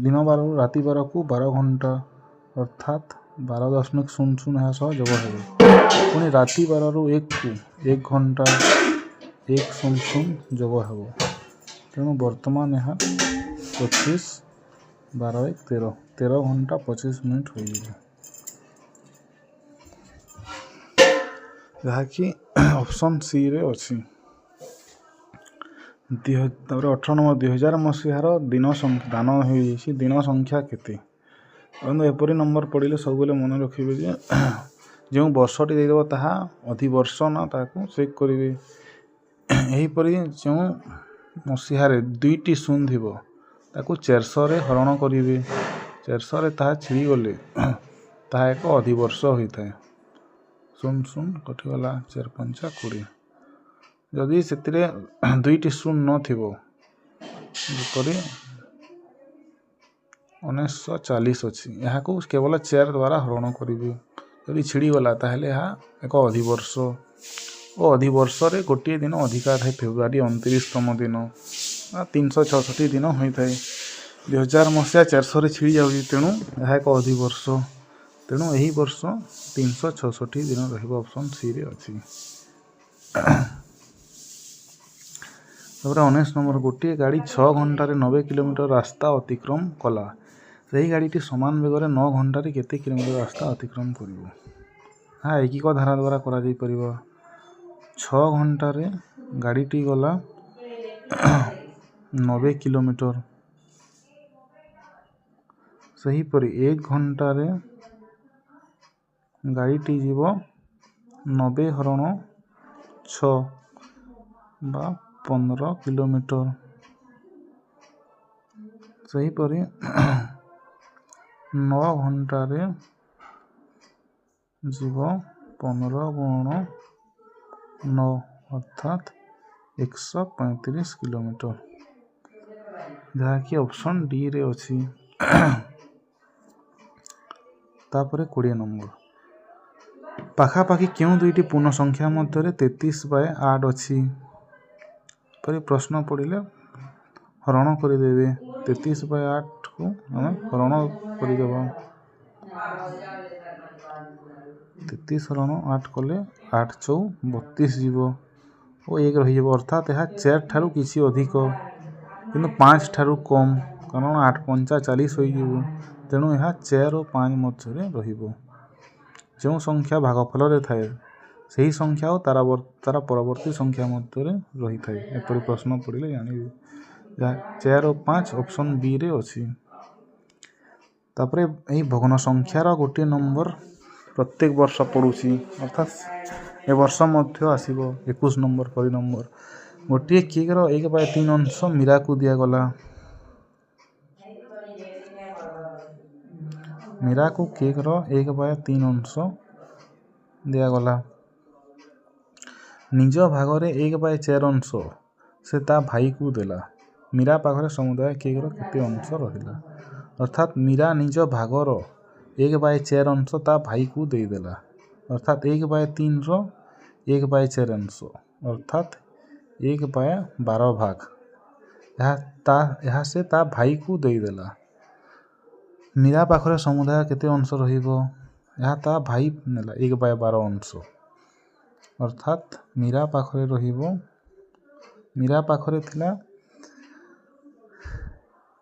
ଦିନ 12ରୁ ରାତି 12କୁ 12 ଘଣ୍ଟା, ଅର୍ଥାତ୍ 12.00 ଏହା ସହ ଯୋଗ ହେବ। ପୁଣି ରାତି 12ରୁ 1କୁ 1 ଘଣ୍ଟା 1:00 ଯୋଗ ହେବ। ତେଣୁ ବର୍ତ୍ତମାନ ଏହା 25, 12, 1, 13 ଘଣ୍ଟା 25 ମିନିଟ୍ ହୋଇଯିବ, ଯାହାକି ଅପସନ୍ ସିରେ ଅଛି। ତାପରେ 18 ନମ୍ବର 2000 ମସିହାର ଦାନ ହୋଇଯାଇଛି ଦିନ ସଂଖ୍ୟା କେତେ? ଏପରି ନମ୍ବର ପଡ଼ିଲେ ସବୁବେଳେ ମନେ ରଖିବେ ଯେ ଯେଉଁ ବର୍ଷଟି ଦେଇଦେବ ତାହା ଅଧିବର୍ଷ ନା ତାହାକୁ ଚେକ୍ କରିବେ। ଏହିପରି ଯେଉଁ ମସିହାରେ 2ଟି ଶୂନ ଥିବ ତାକୁ 400ରେ ହରଣ କରିବେ। 400ରେ ତାହା ଛିଡ଼ିଗଲେ ତାହା ଏକ ଅଧିବର୍ଷ ହୋଇଥାଏ। 0 କଟିଗଲା, 4 5 20। ଯଦି ସେଥିରେ 2ଟି ଶୂନ ନଥିବ, ଯେପରି 1940 ଅଛି, ଏହାକୁ କେବଳ 4 ଦ୍ୱାରା ହରଣ କରିବେ। ଯଦି ଛିଡ଼ିଗଲା ତାହେଲେ ଏହା ଏକ ଅଧିବର୍ଷ ଓ ଅଧିବର୍ଷରେ ଗୋଟିଏ ଦିନ ଅଧିକା ଥାଏ। ଫେବୃଆରୀ 29ତମ ଦିନ 366 ଦିନ ହୋଇଥାଏ। 2000 ମସିହା 400ରେ ଛିଡ଼ି ଯାଉଛି, ତେଣୁ ଏହା ଏକ ଅଧିବର୍ଷ। ତେଣୁ ଏହି ବର୍ଷ 366 ଦିନ ରହିବ, ଅପସନ୍ ସିରେ ଅଛି। ତାପରେ 19 ନମ୍ବର, ଗୋଟିଏ ଗାଡ଼ି 6 ଘଣ୍ଟାରେ 90 କିଲୋମିଟର ରାସ୍ତା ଅତିକ୍ରମ କଲା। ସେହି ଗାଡ଼ିଟି ସମାନ ବେଗରେ 9 ଘଣ୍ଟାରେ କେତେ କିଲୋମିଟର ରାସ୍ତା ଅତିକ୍ରମ କରିବ? ଏହା ଏକିକ ଧାରା ଦ୍ୱାରା କରାଯାଇପାରିବ। 6 ଘଣ୍ଟାରେ ଗାଡ଼ିଟି ଗଲା 90 କିଲୋମିଟର। ସେହିପରି 1 ଘଣ୍ଟାରେ ଗାଡ଼ିଟି ଯିବ 90 ହରଣ 6 ବା 15 କିଲୋମିଟର। ସେହିପରି 9 ଘଣ୍ଟାରେ ଯିବ 15 ଗୁଣନ 9, ଅର୍ଥାତ୍ 135 କିଲୋମିଟର, ଯାହାକି ଅପସନ୍ ଡିରେ ଅଛି। ତାପରେ 20 ନମ୍ବର, ପାଖାପାଖି କେଉଁ ଦୁଇଟି ପୂର୍ଣ୍ଣ ସଂଖ୍ୟା ମଧ୍ୟରେ 33/8 ଅଛି? ପରି ପ୍ରଶ୍ନ ପଡ଼ିଲେ ହରଣ କରିଦେବେ। 33/8କୁ ଆମେ ହରଣ କରିଦେବା। 33 ହରଣ 8 କଲେ 8 × 4 = 32 ଯିବ ଓ 1 ରହିଯିବ, ଅର୍ଥାତ୍ ଏହା 4 ଠାରୁ କିଛି ଅଧିକ କିନ୍ତୁ 5 ଠାରୁ କମ୍, କାରଣ 8 5 40 ହୋଇଯିବ। ତେଣୁ ଏହା 4 ଓ 5 ମଧ୍ୟରେ ରହିବ। ଯେଉଁ ସଂଖ୍ୟା ଭାଗଫଳରେ ଥାଏ ସେହି ସଂଖ୍ୟା ଓ ତାର ପରବର୍ତ୍ତୀ ସଂଖ୍ୟା ମଧ୍ୟରେ ରହିଥାଏ। ଏପରି ପ୍ରଶ୍ନ ପଡ଼ିଲେ ଜାଣିବେ। 4 ଓ 5 ଅପସନ୍ ବିରେ ଅଛି। ତାପରେ ଏହି ଭଗ୍ନ ସଂଖ୍ୟାର ଗୋଟିଏ ନମ୍ବର ପ୍ରତ୍ୟେକ ବର୍ଷ ପଡ଼ୁଛି, ଅର୍ଥାତ୍ ଏ ବର୍ଷ ମଧ୍ୟ ଆସିବ 21 ନମ୍ବର ପରି ନମ୍ବର। ଗୋଟିଏ କେକ୍ର 1/3 ଅଂଶ ମୀରାକୁ ଦିଆଗଲା। ମୀରାକୁ କେକ୍ର 1/3 ଅଂଶ ଦିଆଗଲା। ନିଜ ଭାଗରେ 1/4 ଅଂଶ ସେ ତା ଭାଇକୁ ଦେଲା। ମୀରା ପାଖରେ ସମୁଦାୟ କେକ୍ର କେତେ ଅଂଶ ରହିଲା? ଅର୍ଥାତ୍ ମୀରା ନିଜ ଭାଗର 1/4 ଅଂଶ ତା ଭାଇକୁ ଦେଇଦେଲା, ଅର୍ଥାତ୍ 1/3ର 1/4 ଅଂଶ, ଅର୍ଥାତ୍ 1/12 ଭାଗ। ଏହା ସେ ତା ଭାଇକୁ ଦେଇଦେଲା। ମୀରା ପାଖରେ ସମୁଦାୟ କେତେ ଅଂଶ ରହିବ? ଏହା ତା ଭାଇ ନେଲା 1/12 ଅଂଶ, ଅର୍ଥାତ୍ ମୀରା ପାଖରେ ଥିଲା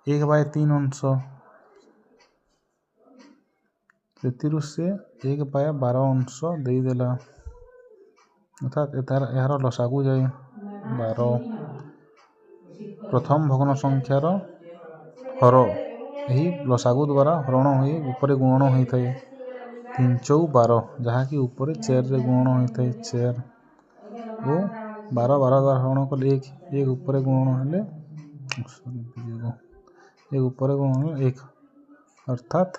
1/3 ଅଂଶ। ସେଥିରୁ ସେ 1/12 ଦେଇଦେଲା, ଅର୍ଥାତ୍ ଏହାର ଲସାଗୁ ଯାଏ 12। ପ୍ରଥମ ଭଗ୍ନ ସଂଖ୍ୟାର ହର ଏହି ଲସାଗୁ ଦ୍ୱାରା ହରଣ ହୋଇ ଉପରେ ଗୁଣନ ହୋଇଥାଏ। 3×12 ଯାହାକି ଉପରେ 4ରେ ଗୁଣନ ହୋଇଥାଏ 4 ଓ 12 ଦ୍ୱାରା ହରଣ କଲେ 1 ଉପରେ ଗୁଣନ ହେଲେ 1 ଅର୍ଥାତ୍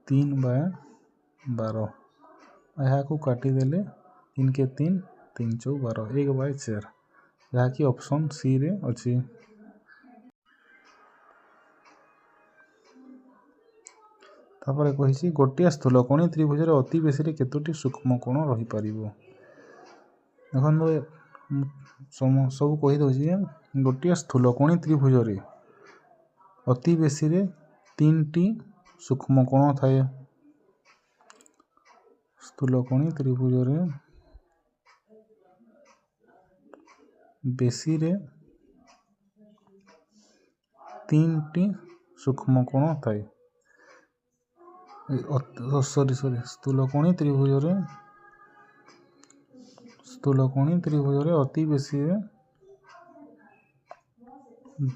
3/12। ଏହାକୁ କାଟିଦେଲେ 3×3 3×12 1/4 ଯାହାକି ଅପସନ୍ ସିରେ ଅଛି। ତାପରେ କହିଛି ଗୋଟିଏ ସ୍ଥୂଳକୋଣୀ ତ୍ରିଭୁଜରେ ଅତି ବେଶୀରେ କେତୋଟି ସୂକ୍ଷ୍ମ କୋଣ ରହିପାରିବ। ଦେଖନ୍ତୁ ସବୁ କହିଦେଉଛି ଗୋଟିଏ ସ୍ଥୂଳକୋଣୀ ତ୍ରିଭୁଜରେ ଅତି ବେଶୀରେ 3ଟି ସୂକ୍ଷ୍ମ କୋଣ ଥାଏ। ସ୍ଥୂଳକୋଣୀ ତ୍ରିଭୁଜରେ ବେଶୀରେ 3ଟି ସୂକ୍ଷ୍ମ କୋଣ ଥାଏ। ସ୍ଥୂଳକୋଣୀ ତ୍ରିଭୁଜରେ ଅତି ବେଶୀରେ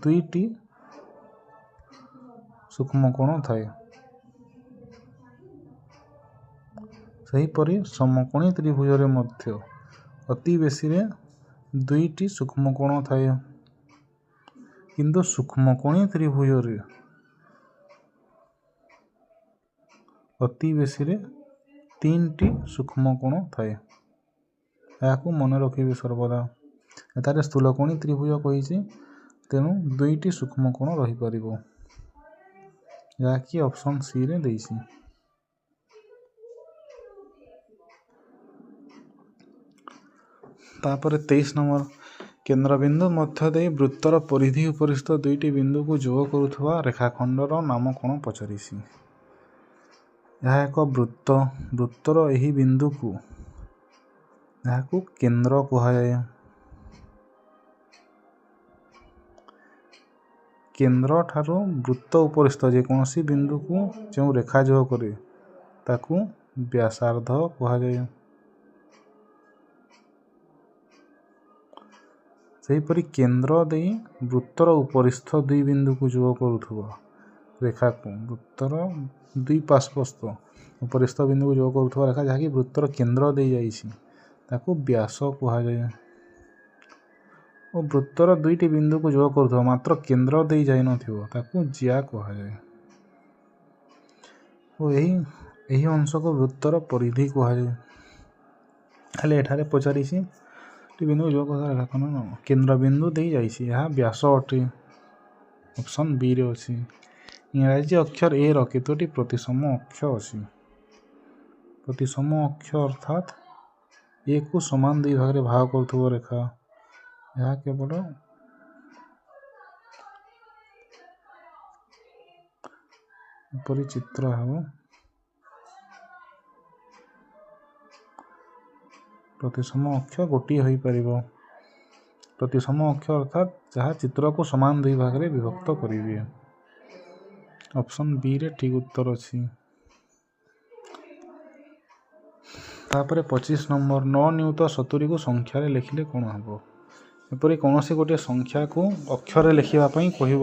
2ଟି ସୂକ୍ଷ୍ମ କୋଣ ଥାଏ। ସେହିପରି ସମକୋଣୀ ତ୍ରିଭୁଜରେ ମଧ୍ୟ ଅତି ବେଶୀରେ 2ଟି ସୂକ୍ଷ୍ମ କୋଣ ଥାଏ, କିନ୍ତୁ ସୂକ୍ଷ୍ମକୋଣୀ ତ୍ରିଭୁଜରେ ଅତି ବେଶୀରେ 3ଟି ସୂକ୍ଷ୍ମ କୋଣ ଥାଏ। ଏହାକୁ ମନେ ରଖିବେ ସର୍ବଦା। ଏଠାରେ ସ୍ଥୂଳକୋଣୀ ତ୍ରିଭୁଜ କହିଛି, ତେଣୁ 2ଟି ସୂକ୍ଷ୍ମ କୋଣ ରହିପାରିବ, ଯାହାକି ଅପସନ୍ ସିରେ ଦେଇଛି। ତାପରେ 23 ନମ୍ବର, କେନ୍ଦ୍ରବିନ୍ଦୁ ମଧ୍ୟ ଦେଇ ବୃତ୍ତର ପରିଧି ଉପରିସ୍ଥ 2ଟି ବିନ୍ଦୁକୁ ଯୋଗ କରୁଥିବା ରେଖାଖଣ୍ଡର ନାମ କ'ଣ ପଚାରିଛି। ଏହା ଏକ ବୃତ୍ତ। ବୃତ୍ତର ଏହି ବିନ୍ଦୁକୁ ଏହାକୁ କେନ୍ଦ୍ର କୁହାଯାଏ। କେନ୍ଦ୍ରଠାରୁ ବୃତ୍ତ ଉପରିସ୍ଥ ଯେକୌଣସି ବିନ୍ଦୁକୁ ଯେଉଁ ରେଖା ଯୋଗ କରେ ତାକୁ ବ୍ୟାସାର୍ଦ୍ଧ କୁହାଯାଏ। ସେହିପରି କେନ୍ଦ୍ର ଦେଇ ବୃତ୍ତର ଉପରିସ୍ଥ 2 ବିନ୍ଦୁକୁ ଯୋଗ କରୁଥିବା ରେଖାକୁ ବୃତ୍ତର 2 ପାର୍ଶ୍ୱସ୍ଥ ଉପରିସ୍ଥ ବିନ୍ଦୁକୁ ଯୋଗ କରୁଥିବା ରେଖା ଯାହାକି ବୃତ୍ତର କେନ୍ଦ୍ର ଦେଇ ଯାଇଛି ତାକୁ ବ୍ୟାସ କୁହାଯାଏ। ଓ ବୃତ୍ତର 2ଟି ବିନ୍ଦୁକୁ ଯୋଗ କରୁଥିବା ମାତ୍ର କେନ୍ଦ୍ର ଦେଇ ଯାଇନଥିବ ତାକୁ ଜ୍ୟା କୁହାଯାଏ। ଓ ଏହି ଅଂଶକୁ ବୃତ୍ତର ପରିଧି କୁହାଯାଏ। ହେଲେ ଏଠାରେ ପଚାରିଛି ବିନ୍ଦୁ ଯୋଗ କରୁଥିବା ରେଖାଖଣ୍ଡ ନାମ। କେନ୍ଦ୍ରବିନ୍ଦୁ ଦେଇ ଯାଇଛି, ଏହା ବ୍ୟାସ ଅଟେ, ଅପସନ୍ ବିରେ ଅଛି। ଇଂରାଜୀ ଅକ୍ଷର ଏ ର କେତୋଟି ପ୍ରତିସମ ଅକ୍ଷ ଅଛି। ପ୍ରତିସମ ଅକ୍ଷ ଅର୍ଥାତ୍ ଏ କୁ ସମାନ 2 ଭାଗରେ ଭାଗ କରୁଥିବା ରେଖା। ଏହା କେବଳ ଏପରି ଚିତ୍ର ହେବ। ପ୍ରତିସମ ଅକ୍ଷ ଗୋଟିଏ ହୋଇପାରିବ। ପ୍ରତିସମ ଅକ୍ଷ ଅର୍ଥାତ୍ ଯାହା ଚିତ୍ରକୁ ସମାନ 2 ଭାଗରେ ବିଭକ୍ତ କରିଦିଏ। ଅପସନ୍ ବିରେ ଠିକ୍ ଉତ୍ତର ଅଛି। ତାପରେ 25 ନମ୍ବର, 9 ନିୟୁତ 70କୁ ସଂଖ୍ୟାରେ ଲେଖିଲେ କ'ଣ ହେବ। ଏପରି କୌଣସି ଗୋଟିଏ ସଂଖ୍ୟାକୁ ଅକ୍ଷରରେ ଲେଖିବା ପାଇଁ କହିବ।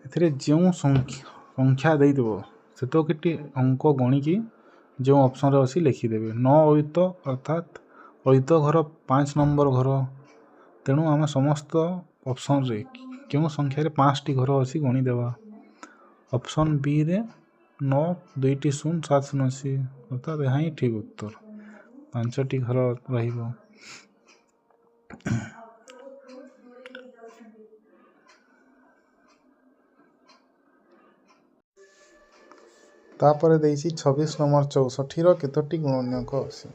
ଏଥିରେ ଯେଉଁ ସଂଖ୍ୟା ଦେଇଦେବ ସେତକିଟି ଅଙ୍କ ଗଣିକି ଯେଉଁ ଅପସନ୍ରେ ଅଛି ଲେଖିଦେବେ। 9 ଅୟୁତ ଅର୍ଥାତ୍ ଅୟୁତ ଘର 5 ନମ୍ବର ଘର, ତେଣୁ ଆମେ ସମସ୍ତ ଅପସନ୍ରେ କେଉଁ ସଂଖ୍ୟାରେ 5ଟି ଘର ଅଛି ଗଣିଦେବା। ଅପସନ୍ ବିରେ 9 2ଟି 0 7 0 ଅଛି, ଅର୍ଥାତ୍ ଏହା ହିଁ ଠିକ୍ ଉତ୍ତର। 5ଟି ଘର ରହିବ। ତାପରେ ଦେଇଛି 26 ନମ୍ବର, 64ର କେତୋଟି ଗୁଣନୀୟକ ଅଛି।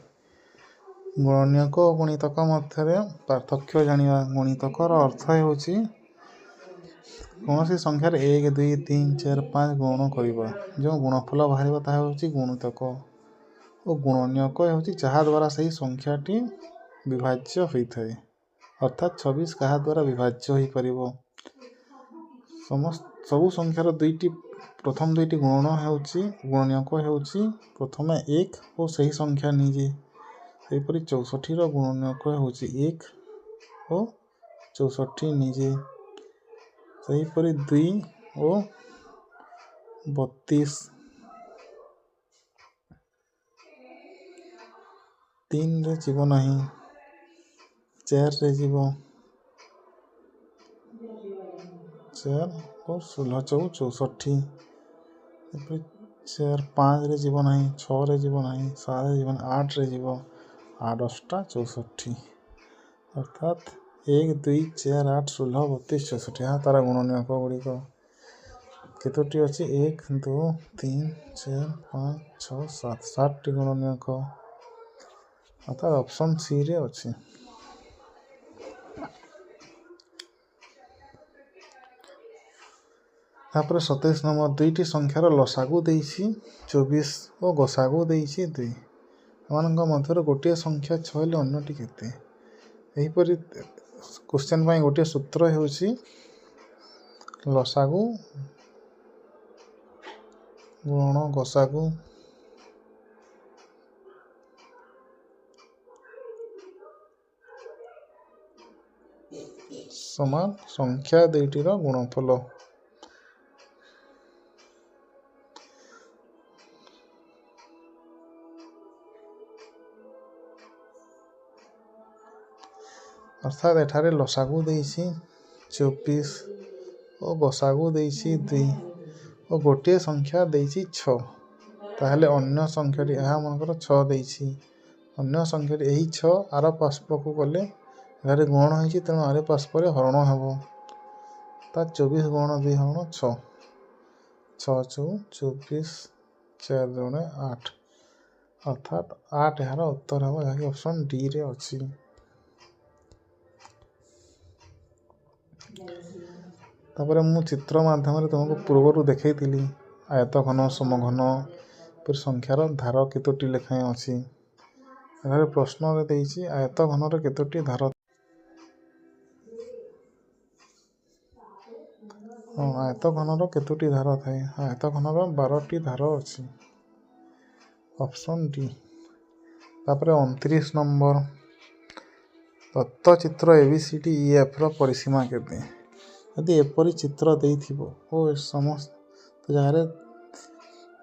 ଗୁଣନୀୟକ ଓ ଗୁଣିତକ ମଧ୍ୟରେ ପାର୍ଥକ୍ୟ ଜାଣିବା। ଗୁଣିତକର ଅର୍ଥ ହେଉଛି କୌଣସି ସଂଖ୍ୟାରେ 1 2 3 4 5 ଗୁଣନ କରିବା। ଯେଉଁ ଗୁଣଫଳ ବାହାରିବ ତାହା ହେଉଛି ଗୁଣିତକ। ଓ ଗୁଣନୀୟକ ହେଉଛି ଯାହା ଦ୍ୱାରା ସେହି ସଂଖ୍ୟାଟି ବିଭାଜ୍ୟ ହୋଇଥାଏ, ଅର୍ଥାତ୍ 26 କାହା ଦ୍ୱାରା ବିଭାଜ୍ୟ ହୋଇପାରିବ। ସବୁ ସଂଖ୍ୟାର ପ୍ରଥମ ଦୁଇଟି ଗୁଣନୀୟକ ହେଉଛି ପ୍ରଥମେ 1 ଓ ସେହି ସଂଖ୍ୟା ନିଜେ। ସେହିପରି 64ର ଗୁଣନୀୟକ ହେଉଛି 1 ଓ 64 ନିଜେ। ସେହିପରି 2 ଓ 32, 3ରେ ଯିବ ନାହିଁ, 4ରେ ଯିବ, 4 ଓ 16 64। ଏପରି 4 5ରେ ଯିବ ନାହିଁ, 6ରେ ଯିବ ନାହିଁ, 7ରେ ଯିବ ନାହିଁ, 8ରେ ଯିବ, 8 8ଟା 64। ଅର୍ଥାତ୍ 1 2 4 8 16 32 64। ଏହା ତାର ଗୁଣନୀୟକ ଗୁଡ଼ିକ କେତୋଟି ଅଛି? 1 2 3 4 5 6 7 7ଟି ଗୁଣନୀୟକ, ଅର୍ଥାତ୍ ଅପସନ୍ ସିରେ ଅଛି। ତାପରେ 27 ନମ୍ବର, ଦୁଇଟି ସଂଖ୍ୟାର ଲସାଗୁ ଦେଇଛି 24 ଓ ଗସାଗୁ ଦେଇଛି 2। ଏମାନଙ୍କ ମଧ୍ୟରୁ ଗୋଟିଏ ସଂଖ୍ୟା 6 ହେଲେ ଅନ୍ୟଟି କେତେ? ଏହିପରି କ୍ୱେଶ୍ଚନ୍ ପାଇଁ ଗୋଟିଏ ସୂତ୍ର ହେଉଛି ଲସାଗୁ ଗୁଣନ ଗସାଗୁ ସମାନ ସଂଖ୍ୟା ଦୁଇଟିର ଗୁଣଫଳ। ଅର୍ଥାତ୍ ଏଠାରେ ଲସାଗୁ ଦେଇଛି 24 ଓ ଗସାଗୁ ଦେଇଛି 2 ଓ ଗୋଟିଏ ସଂଖ୍ୟା ଦେଇଛି 6। ତାହେଲେ ଅନ୍ୟ ସଂଖ୍ୟାଟି, ଏହା ମନେକର 6 ଦେଇଛି, ଅନ୍ୟ ସଂଖ୍ୟାଟି ଏହି 6 ଆର ପାର୍ଶ୍ୱକୁ ଗଲେ ଏଠାରେ ଗୁଣନ ହେଇଛି, ତେଣୁ ଆର ପାର୍ଶ୍ୱରେ ହରଣ ହେବ। ତା 24 ଗୁଣନ 2 ହରଣ 6, 6 ଚଉ 24, 4 ଦୁଗୁଣେ 8, ଅର୍ଥାତ୍ 8 ଏହାର ଉତ୍ତର ହେବ, ଯାହାକି ଅପସନ୍ ଡିରେ ଅଛି। ତାପରେ ମୁଁ ଚିତ୍ର ମାଧ୍ୟମରେ ତୁମକୁ ପୂର୍ବରୁ ଦେଖେଇଥିଲି ଆୟତଘନ, ସମଘନ ପରି ସଂଖ୍ୟାର ଧାର କେତୋଟି ଲେଖାଏଁ ଅଛି। ଏଠାରେ ପ୍ରଶ୍ନରେ ଦେଇଛି ଆୟତଘନର କେତୋଟି ଧାର? ଆୟତଘନର କେତୋଟି ଧାର ଥାଏ? ଆୟତଘନର 12ଟି ଧାର ଅଛି, ଅପସନ୍ ଡି। ତାପରେ 29 ନମ୍ବର, ତତ୍ତ୍ୱଚିତ୍ର ABCDEFର ପରିସୀମା କେତେ? ଯଦି ଏପରି ଚିତ୍ର ଦେଇଥିବ ଓ ସମସ୍ତ ଜାଗାରେ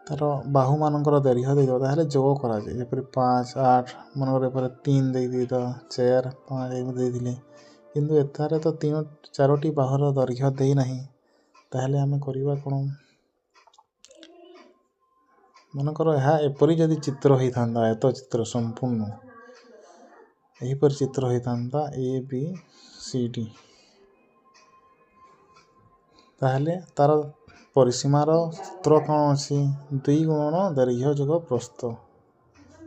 ତାର ବାହୁମାନଙ୍କର ଦୈର୍ଘ୍ୟ ଦେଇଥିବ, ତାହେଲେ ଯୋଗ କରାଯାଏ। ଯେପରି 5 8 ମନେକର ଏପରେ 3 ଦେଇଦେଇଥିବ, 4 5 ଏମିତି ଦେଇଥିଲେ, କିନ୍ତୁ ଏଠାରେ ତ 4ଟି ବାହୁର ଦୈର୍ଘ୍ୟ ଦେଇନାହିଁ। ତାହେଲେ ଆମେ କରିବା କ'ଣ? ମନେକର ଏହା ଏପରି ଯଦି ଚିତ୍ର ହେଇଥାନ୍ତା, ଆୟତ ଚିତ୍ର ସମ୍ପୂର୍ଣ୍ଣ ଏହିପରି ଚିତ୍ର ହେଇଥାନ୍ତା ABCD, ତାହେଲେ ତାର ପରିସୀମାର ସୂତ୍ର କ'ଣ ଅଛି? 2 ଗୁଣନ ଦୈର୍ଘ୍ୟ ଯୋଗ ପ୍ରସ୍ଥ।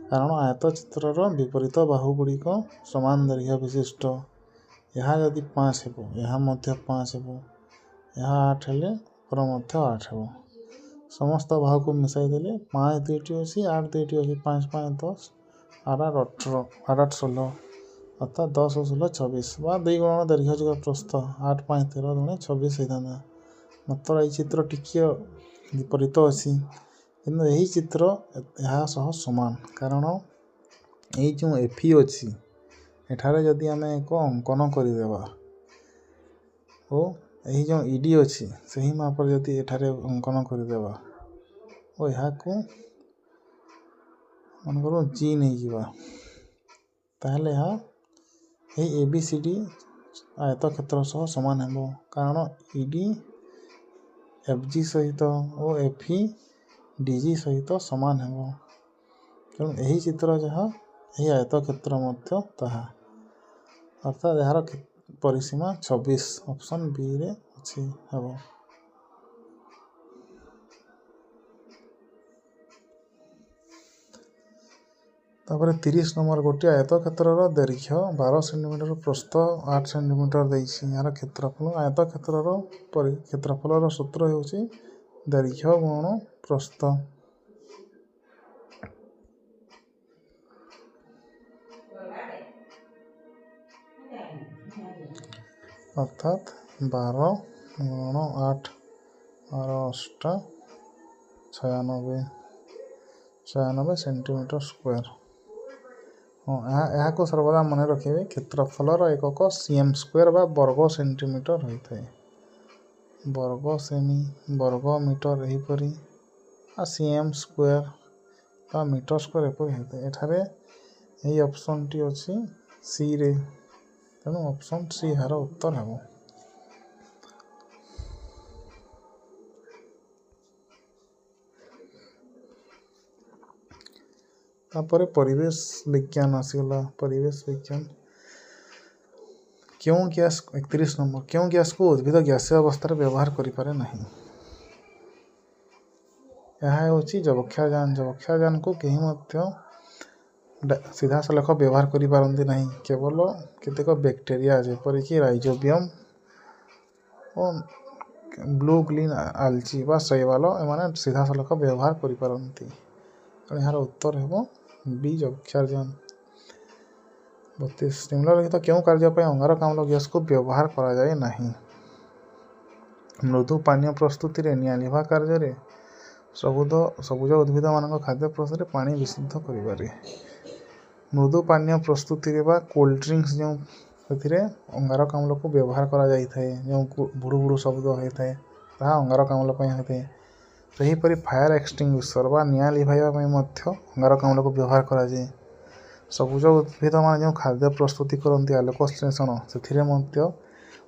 କାରଣ ଆୟତ ଚିତ୍ରର ବିପରୀତ ବାହୁ ଗୁଡ଼ିକ ସମାନ ଦୈର୍ଘ୍ୟ ବିଶିଷ୍ଟ। ଏହା ଯଦି 5 ହେବ, ଏହା ମଧ୍ୟ 5 ହେବ, ଏହା 8 ହେଲେ ଉପର ମଧ୍ୟ 8 ହେବ। ସମସ୍ତ ବାହୁକୁ ମିଶାଇ ଦେଲେ 5 2ଟି ଅଛି, 8 2ଟି ଅଛି, 5 5 10, 8 8 18, 8 8 16, ଅର୍ଥାତ୍ 10 ଓ 16 26 ବା 2 ଗୁଣନ ଦୈର୍ଘ୍ୟ ଯୋଗ ପ୍ରସ୍ଥ 8 5 13 ଦୁଗୁଣେ 24 ହେଇଥାନ୍ତା। ମାତ୍ର ଏହି ଚିତ୍ର ଟିକିଏ ବିପରୀତ ଅଛି, କିନ୍ତୁ ଏହି ଚିତ୍ର ଏହା ସହ ସମାନ। କାରଣ ଏଇ ଯେଉଁ ଏଫି ଅଛି, ଏଠାରେ ଯଦି ଆମେ ଏକ ଅଙ୍କନ କରିଦେବା ଓ ଏହି ଯେଉଁ ଇଡି ଅଛି, ସେହି ମାପରେ ଯଦି ଏଠାରେ ଅଙ୍କନ କରିଦେବା ଓ ଏହାକୁ ମନେକର ଜି ନେଇଯିବା, ତାହେଲେ ଏହା ଏହି ABCD ଆୟତକ୍ଷେତ୍ର ସହ ସମାନ ହେବ। କାରଣ ଇଡି FG ସହିତ ଓ ଏଫି DG ସହିତ ସମାନ ହେବ। ତେଣୁ ଏହି ଚିତ୍ର ଯାହା, ଏହି ଆୟତକ୍ଷେତ୍ର ମଧ୍ୟ ତାହା, ଅର୍ଥାତ୍ ଏହାର ପରିସୀମା 26, ଅପସନ୍ ବିରେ ଅଛି ହେବ। ତାପରେ 30 ନମ୍ବର, ଗୋଟିଏ ଆୟତକ୍ଷେତ୍ରର ଦୈର୍ଘ୍ୟ 12 ସେଣ୍ଟିମିଟର, ପ୍ରସ୍ଥ 8 ସେଣ୍ଟିମିଟର ଦେଇଛି। ଏହାର କ୍ଷେତ୍ରଫଳ, ଆୟତକ୍ଷେତ୍ରର କ୍ଷେତ୍ରଫଳର ସୂତ୍ର ହେଉଛି ଦୈର୍ଘ୍ୟ ଗୁଣନ ପ୍ରସ୍ଥ। ଅର୍ଥାତ୍ 12 ଗୁଣନ 8 ଅଷ୍ଟା 96 ସେଣ୍ଟିମିଟର ସ୍କୋୟାର। ହଁ, ଏହାକୁ ସର୍ବଦା ମନେ ରଖିବେ। କ୍ଷେତ୍ରଫଳର ଏକକ cm ସ୍କୋୟାର ବା ବର୍ଗ ସେଣ୍ଟିମିଟର ହୋଇଥାଏ। ବର୍ଗ ସେମି, ବର୍ଗ ମିଟର ଏହିପରି, cm ସ୍କୋୟାର ବା ମିଟର ସ୍କୋୟାର ଏପରି ହୋଇଥାଏ। ଏଠାରେ ଏହି ଅପସନ୍ଟି ଅଛି ସିରେ, ତେଣୁ ଅପସନ୍ ସି ଏହାର ଉତ୍ତର ହେବ। ତାପରେ ପରିବେଶ ବିଜ୍ଞାନ ଆସିଗଲା। ପରିବେଶ ବିଜ୍ଞାନ କେଉଁ ଗ୍ୟାସ୍ 31 ନମ୍ବର, କେଉଁ ଗ୍ୟାସକୁ ଉଦ୍ଭିଦ ଗ୍ୟାସୀୟ ଅବସ୍ଥାରେ ବ୍ୟବହାର କରିପାରେ ନାହିଁ? ଏହା ହେଉଛି ଯବକ୍ଷାରଜାନ। ଯବକ୍ଷାରଜାନକୁ କେହି ମଧ୍ୟ ସିଧାସଳଖ ବ୍ୟବହାର କରିପାରନ୍ତି ନାହିଁ। କେବଳ କେତେକ ବ୍ୟାକ୍ଟେରିଆ ଯେପରିକି ରାଇଜୋବିୟମ୍ ଓ ବ୍ଲୁ ଗ୍ରୀନ୍ ଆଲ୍ଜି ବା ଶୈବାଲ ଏମାନେ ସିଧାସଳଖ ବ୍ୟବହାର କରିପାରନ୍ତି। ତେଣୁ ଏହାର ଉତ୍ତର ହେବ ବି ଯବକ୍ଷାରଜାନ। 32 ନିମ୍ନଲିଖିତ କେଉଁ କାର୍ଯ୍ୟ ପାଇଁ ଅଙ୍ଗାରକାମ୍ଳ ଗ୍ୟାସକୁ ବ୍ୟବହାର କରାଯାଏ ନାହିଁ? ମୃଦୁ ପାନୀୟ ପ୍ରସ୍ତୁତିରେ, ନିଆଁ ଲିଭା କାର୍ଯ୍ୟରେ, ସବୁଜ ଉଦ୍ଭିଦମାନଙ୍କ ଖାଦ୍ୟ ପ୍ରସ୍ତୁତିରେ, ପାଣି ବିଶୁଦ୍ଧ କରିବାରେ। ମୃଦୁ ପାନୀୟ ପ୍ରସ୍ତୁତିରେ ବା କୋଲ୍ଡ ଡ୍ରିଙ୍କସ୍ ଯେଉଁ ସେଥିରେ ଅଙ୍ଗାରକାମ୍ଳକୁ ବ୍ୟବହାର କରାଯାଇଥାଏ, ଯେଉଁ ଭୁଡ଼ୁ ଭୁଡ଼ୁ ଶବ୍ଦ ହୋଇଥାଏ ତାହା ଅଙ୍ଗାରକାମ୍ଳ ପାଇଁ ହୋଇଥାଏ। ସେହିପରି ଫାୟାର ଏକ୍ସଟିଂଗୁଇସର ବା ନିଆଁ ଲିଭାଇବା ପାଇଁ ମଧ୍ୟ ଅଙ୍ଗାରକାମ୍ଳକୁ ବ୍ୟବହାର କରାଯାଏ। ସବୁଜ ଉଦ୍ଭିଦମାନେ ଯେଉଁ ଖାଦ୍ୟ ପ୍ରସ୍ତୁତି କରନ୍ତି ଆଲୋକ ଶ୍ଳେଷଣ, ସେଥିରେ ମଧ୍ୟ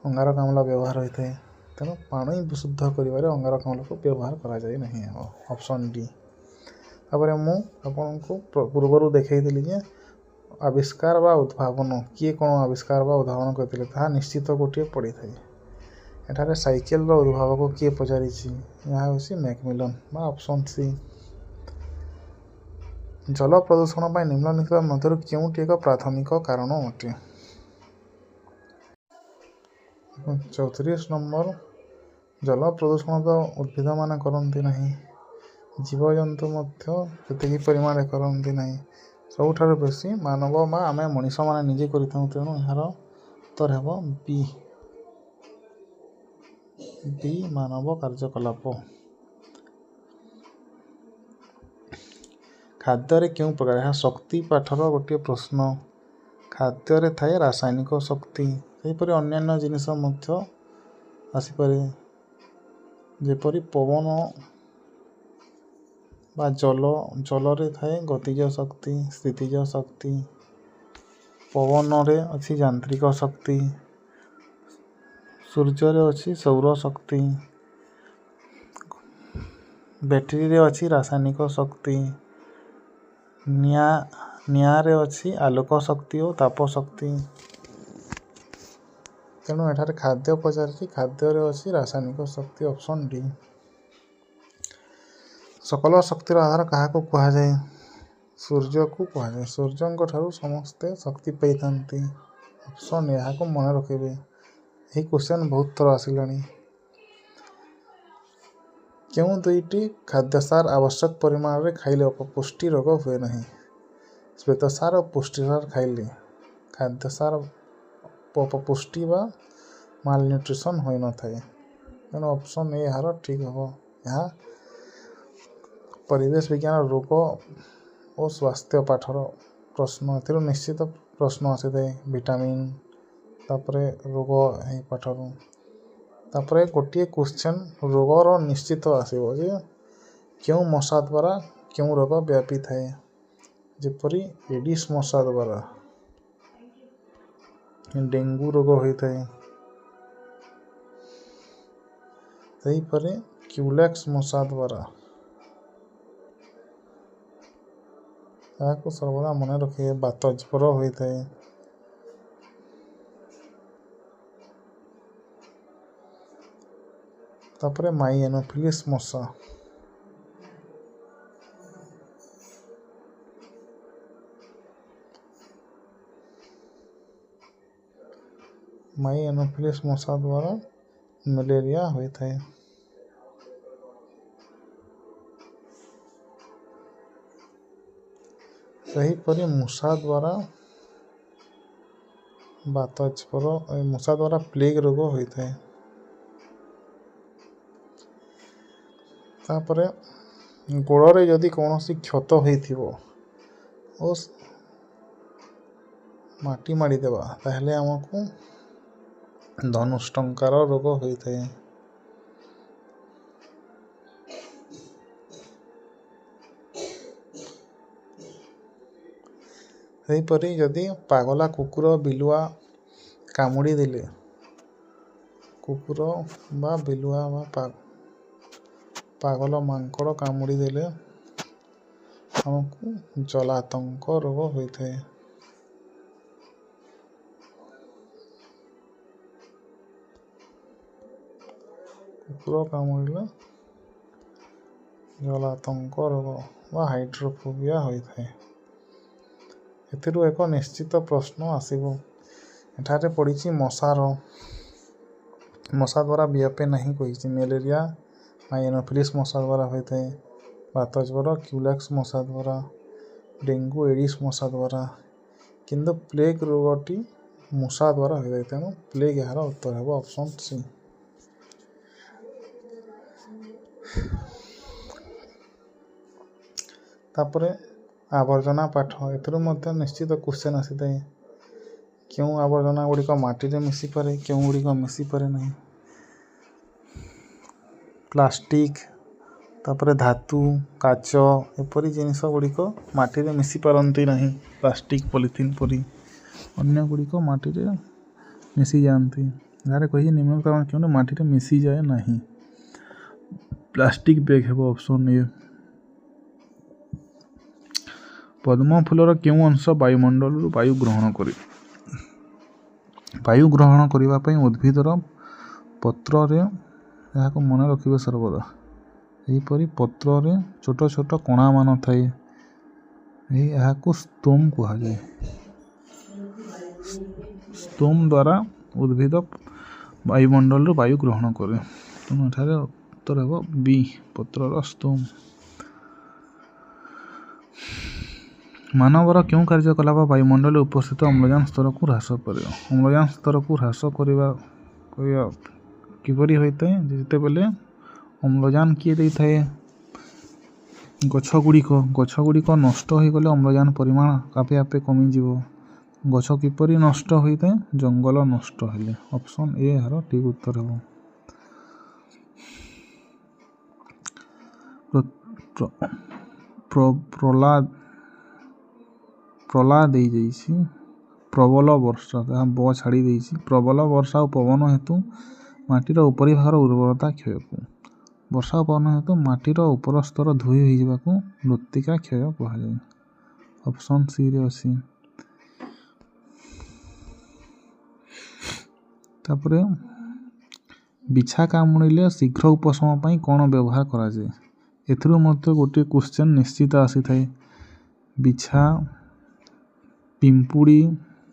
ଅଙ୍ଗାରକାମ୍ଳ ବ୍ୟବହାର ହୋଇଥାଏ। ତେଣୁ ପାଣି ବିଶୁଦ୍ଧ କରିବାରେ ଅଙ୍ଗାରକାମ୍ଳକୁ ବ୍ୟବହାର କରାଯାଏ ନାହିଁ। Option D. ତାପରେ ମୁଁ ଆପଣଙ୍କୁ ପୂର୍ବରୁ ଦେଖେଇଥିଲି ଯେ ଆବିଷ୍କାର ବା ଉଦ୍ଭାବନ, କିଏ କ'ଣ ଆବିଷ୍କାର ବା ଉଦ୍ଭାବନ କରିଥିଲେ ତାହା ନିଶ୍ଚିତ ଗୋଟିଏ ପଡ଼ିଥାଏ। ଏଠାରେ ସାଇକେଲର ଉଦ୍ଭାବକ କିଏ ପଚାରିଛି? ଏହା ହେଉଛି ମ୍ୟାକମିଲନ ବା ଅପସନ୍ ସି। ଜଳ ପ୍ରଦୂଷଣ ପାଇଁ ନିମ୍ନଲିଖିତ ମଧ୍ୟରୁ କେଉଁଟି ଏକ ପ୍ରାଥମିକ କାରଣ ଅଟେ? 34 ନମ୍ବର, ଜଳ ପ୍ରଦୂଷଣ ତ ଉଦ୍ଭିଦମାନେ କରନ୍ତି ନାହିଁ, ଜୀବଜନ୍ତୁ ମଧ୍ୟ ସେତିକି ପରିମାଣରେ କରନ୍ତି ନାହିଁ। ସବୁଠାରୁ ବେଶୀ ମାନବ ବା ଆମେ ମଣିଷମାନେ ନିଜେ କରିଥାଉ। ତେଣୁ ଏହାର ଉତ୍ତର ହେବ ବି ମାନବ କାର୍ଯ୍ୟକଳାପ। ଖାଦ୍ୟରେ କେଉଁ ପ୍ରକାର, ଏହା ଶକ୍ତି ପାଠର ଗୋଟିଏ ପ୍ରଶ୍ନ। ଖାଦ୍ୟରେ ଥାଏ ରାସାୟନିକ ଶକ୍ତି। ସେହିପରି ଅନ୍ୟାନ୍ୟ ଜିନିଷ ମଧ୍ୟ ଆସିପାରେ, ଯେପରି ପବନ ବା ଜଳରେ ଥାଏ ଗତିଜ ଶକ୍ତି, ସ୍ଥିତିଜ ଶକ୍ତି। ପବନରେ ଅଛି ଯାନ୍ତ୍ରିକ ଶକ୍ତି, ସୂର୍ଯ୍ୟରେ ଅଛି ସୌର ଶକ୍ତି, ବ୍ୟାଟେରୀରେ ଅଛି ରାସାୟନିକ ଶକ୍ତି, ନିଆଁରେ ଅଛି ଆଲୋକ ଶକ୍ତି ଓ ତାପ ଶକ୍ତି। ତେଣୁ ଏଠାରେ ଖାଦ୍ୟ ପଚାରିଛି, ଖାଦ୍ୟରେ ଅଛି ରାସାୟନିକ ଶକ୍ତି। Option D. ସକଳ ଶକ୍ତିର ଆଧାର କାହାକୁ କୁହାଯାଏ? ସୂର୍ଯ୍ୟକୁ କୁହାଯାଏ। ସୂର୍ଯ୍ୟଙ୍କ ଠାରୁ ସମସ୍ତେ ଶକ୍ତି ପାଇଥାନ୍ତି। ଅପସନ୍ ଏହାକୁ ମନେ ରଖିବେ। ଏହି କ୍ୱେଶ୍ଚନ୍ ବହୁତ ଥର ଆସିଲାଣି। କେଉଁ ଦୁଇଟି ଖାଦ୍ୟସାର ଆବଶ୍ୟକ ପରିମାଣରେ ଖାଇଲେ ଅପପୁଷ୍ଟି ରୋଗ ହୁଏ ନାହିଁ? ଶ୍ୱେତସାର ଓ ପୁଷ୍ଟିସାର ଖାଇଲେ ଖାଦ୍ୟସାର ଅପପୁଷ୍ଟି ବା ମାଲନ୍ୟୁଟ୍ରିସନ୍ ହୋଇନଥାଏ। ତେଣୁ ଅପସନ୍ ଏ ଏହାର ଠିକ୍ ହେବ। ଏହା ପରିବେଶ ବିଜ୍ଞାନ ରୋଗ ଓ ସ୍ୱାସ୍ଥ୍ୟ ପାଠର ପ୍ରଶ୍ନ। ଏଥିରୁ ନିଶ୍ଚିତ ପ୍ରଶ୍ନ ଆସିଥାଏ ଭିଟାମିନ୍, ତାପରେ ରୋଗ ଏହି ପାଠରୁ। ତାପରେ ଗୋଟିଏ କ୍ୱେଶ୍ଚନ୍ ରୋଗର ନିଶ୍ଚିତ ଆସିବ ଯେ କେଉଁ ମଶା ଦ୍ୱାରା କେଉଁ ରୋଗ ବ୍ୟାପିଥାଏ? ଯେପରି ଏଡିସ୍ ମଶା ଦ୍ୱାରା ଡେଙ୍ଗୁ ରୋଗ ହୋଇଥାଏ। ସେହିପରି କ୍ୟୁଲେକ୍ସ ମଶା ଦ୍ୱାରା, ଏହାକୁ ସର୍ବଦା ମନେ ରଖିବେ, ବାତ ଜ୍ୱର ହୋଇଥାଏ। ତାପରେ ମାଇଏନୋଫିଲିସ୍ ମଶା। ମାଇଏନୋଫିଲିସ୍ ମଶା ଦ୍ୱାରା ମ୍ୟାଲେରିଆ ହୋଇଥାଏ। ସେହିପରି ମୂଷା ଦ୍ୱାରା ବାତ ଜ୍ୱର, ମୂଷା ଦ୍ୱାରା ପ୍ଲେଗ ରୋଗ ହୋଇଥାଏ। ତାପରେ ଗୋଡ଼ରେ ଯଦି କୌଣସି କ୍ଷତ ହୋଇଥିବ ଓ ମାଟି ମାଡ଼ିଦେବା ତାହେଲେ ଆମକୁ ଧନୁଷ୍ଟଙ୍କାର ରୋଗ ହୋଇଥାଏ। ସେହିପରି ଯଦି ପାଗଲା କୁକୁର ବିଲୁଆ କାମୁଡ଼ି ଦେଲେ, କୁକୁର ବା ବିଲୁଆ ବା ପାଗଲ ମାଙ୍କଡ଼ କାମୁଡ଼ି ଦେଲେ ଆମକୁ ଜଳାତଙ୍କ ରୋଗ ହୋଇଥାଏ। କୁକୁର କାମୁଡ଼ିଲେ ଜଳାତଙ୍କ ରୋଗ ବା ହାଇଡ୍ରୋଫୋବିଆ ହୋଇଥାଏ। ଏଥିରୁ ଏକ ନିଶ୍ଚିତ ପ୍ରଶ୍ନ ଆସିବ, ଏଠାରେ ପଡ଼ିଛି ମଶା ଦ୍ୱାରା ବ୍ୟାପେ ନାହିଁ କହିଛି। ମ୍ୟାଲେରିଆ ଆଇନୋଫିଲିସ୍ ମଶା ଦ୍ୱାରା ହୋଇଥାଏ, ବାତଜ୍ୱର କ୍ୟୁଲେକ୍ସ ମଶା ଦ୍ୱାରା, ଡେଙ୍ଗୁ ଏଡିସ୍ ମଶା ଦ୍ୱାରା, କିନ୍ତୁ ପ୍ଲେଗ୍ ରୋଗଟି ମଶା ଦ୍ୱାରା ହୋଇଥାଏ। ତେଣୁ ପ୍ଲେଗ୍ ଏହାର ଉତ୍ତର ହେବ ଅପସନ୍ ସି। ତାପରେ ଆବର୍ଜନା ପାଠ, ଏଥିରୁ ମଧ୍ୟ ନିଶ୍ଚିତ କ୍ୱେଶ୍ଚନ୍ ଆସିଥାଏ। କେଉଁ ଆବର୍ଜନା ଗୁଡ଼ିକ ମାଟିରେ ମିଶିପାରେ, କେଉଁ ଗୁଡ଼ିକ ମିଶିପାରେ ନାହିଁ। ପ୍ଲାଷ୍ଟିକ୍, ତାପରେ ଧାତୁ, କାଚ ଏପରି ଜିନିଷ ଗୁଡ଼ିକ ମାଟିରେ ମିଶିପାରନ୍ତି ନାହିଁ। ପ୍ଲାଷ୍ଟିକ୍ ପଲିଥିନ୍ ପରି ଅନ୍ୟ ଗୁଡ଼ିକ ମାଟିରେ ମିଶିଯାଆନ୍ତି। ଯାହାର କହିଛି ନିମ୍ନଲିଖିତ କେଉଁଠି ମାଟିରେ ମିଶିଯାଏ ନାହିଁ। ପ୍ଲାଷ୍ଟିକ୍ ବ୍ୟାଗ୍ ହେବ ଅପସନ୍ ଏ। ପଦ୍ମ ଫୁଲର କେଉଁ ଅଂଶ ବାୟୁମଣ୍ଡଳରୁ ବାୟୁ ଗ୍ରହଣ କରେ? ବାୟୁ ଗ୍ରହଣ କରିବା ପାଇଁ ଉଦ୍ଭିଦର ପତ୍ରରେ, ଏହାକୁ ମନେ ରଖିବେ ସର୍ବଦା, ଏହିପରି ପତ୍ରରେ ଛୋଟ ଛୋଟ କଣାମାନ ଥାଏ। ଏହାକୁ ସ୍ତୋମ୍ କୁହାଯାଏ। ସ୍ତୋମ୍ ଦ୍ୱାରା ଉଦ୍ଭିଦ ବାୟୁମଣ୍ଡଳରୁ ବାୟୁ ଗ୍ରହଣ କରେ। ତେଣୁ ଏଠାରେ ଉତ୍ତର ହେବ ବି, ପତ୍ରର ସ୍ତୋମ୍। ମାନବର କେଉଁ କାର୍ଯ୍ୟକଳାପ ବାୟୁମଣ୍ଡଳରେ ଉପସ୍ଥିତ ଅମ୍ଳଜାନ ସ୍ତରକୁ ହ୍ରାସ କରେ? ଅମ୍ଳଜାନ ସ୍ତରକୁ ହ୍ରାସ କରିବା କିପରି ହୋଇଥାଏ? ଯେତେବେଳେ ଅମ୍ଳଜାନ କିଏ ଦେଇଥାଏ? ଗଛ ଗୁଡ଼ିକ ନଷ୍ଟ ହୋଇଗଲେ ଅମ୍ଳଜାନ ପରିମାଣ ଆପେ ଆପେ କମିଯିବ। ଗଛ କିପରି ନଷ୍ଟ ହୋଇଥାଏ? ଜଙ୍ଗଲ ନଷ୍ଟ ହେଲେ। ଅପସନ୍ ଏ ଏହାର ଠିକ୍ ଉତ୍ତର ହେବ। ଦେଇଯାଇଛି ପ୍ରବଳ ବର୍ଷା, ତାହା ବ ଛାଡ଼ି ଦେଇଛି। ପ୍ରବଳ ବର୍ଷା ଓ ପବନ ହେତୁ ମାଟିର ଉପରି ଭାଗର ଉର୍ବରତା କ୍ଷୟକୁ, ବର୍ଷା ଓ ପବନ ହେତୁ ମାଟିର ଉପର ସ୍ତର ଧୋଇ ହୋଇଯିବାକୁ ମୃତ୍ତିକା କ୍ଷୟ କୁହାଯାଏ। ଅପସନ୍ ସିରେ ଅଛି। ତାପରେ ବିଛା କାମୁଡ଼ିଲେ ଶୀଘ୍ର ଉପଶମ ପାଇଁ କ'ଣ ବ୍ୟବହାର କରାଯାଏ? ଏଥିରୁ ମଧ୍ୟ ଗୋଟିଏ କ୍ୱେଶ୍ଚନ୍ ନିଶ୍ଚିତ ଆସିଥାଏ। ବିଛା, ପିମ୍ପୁଡ଼ି,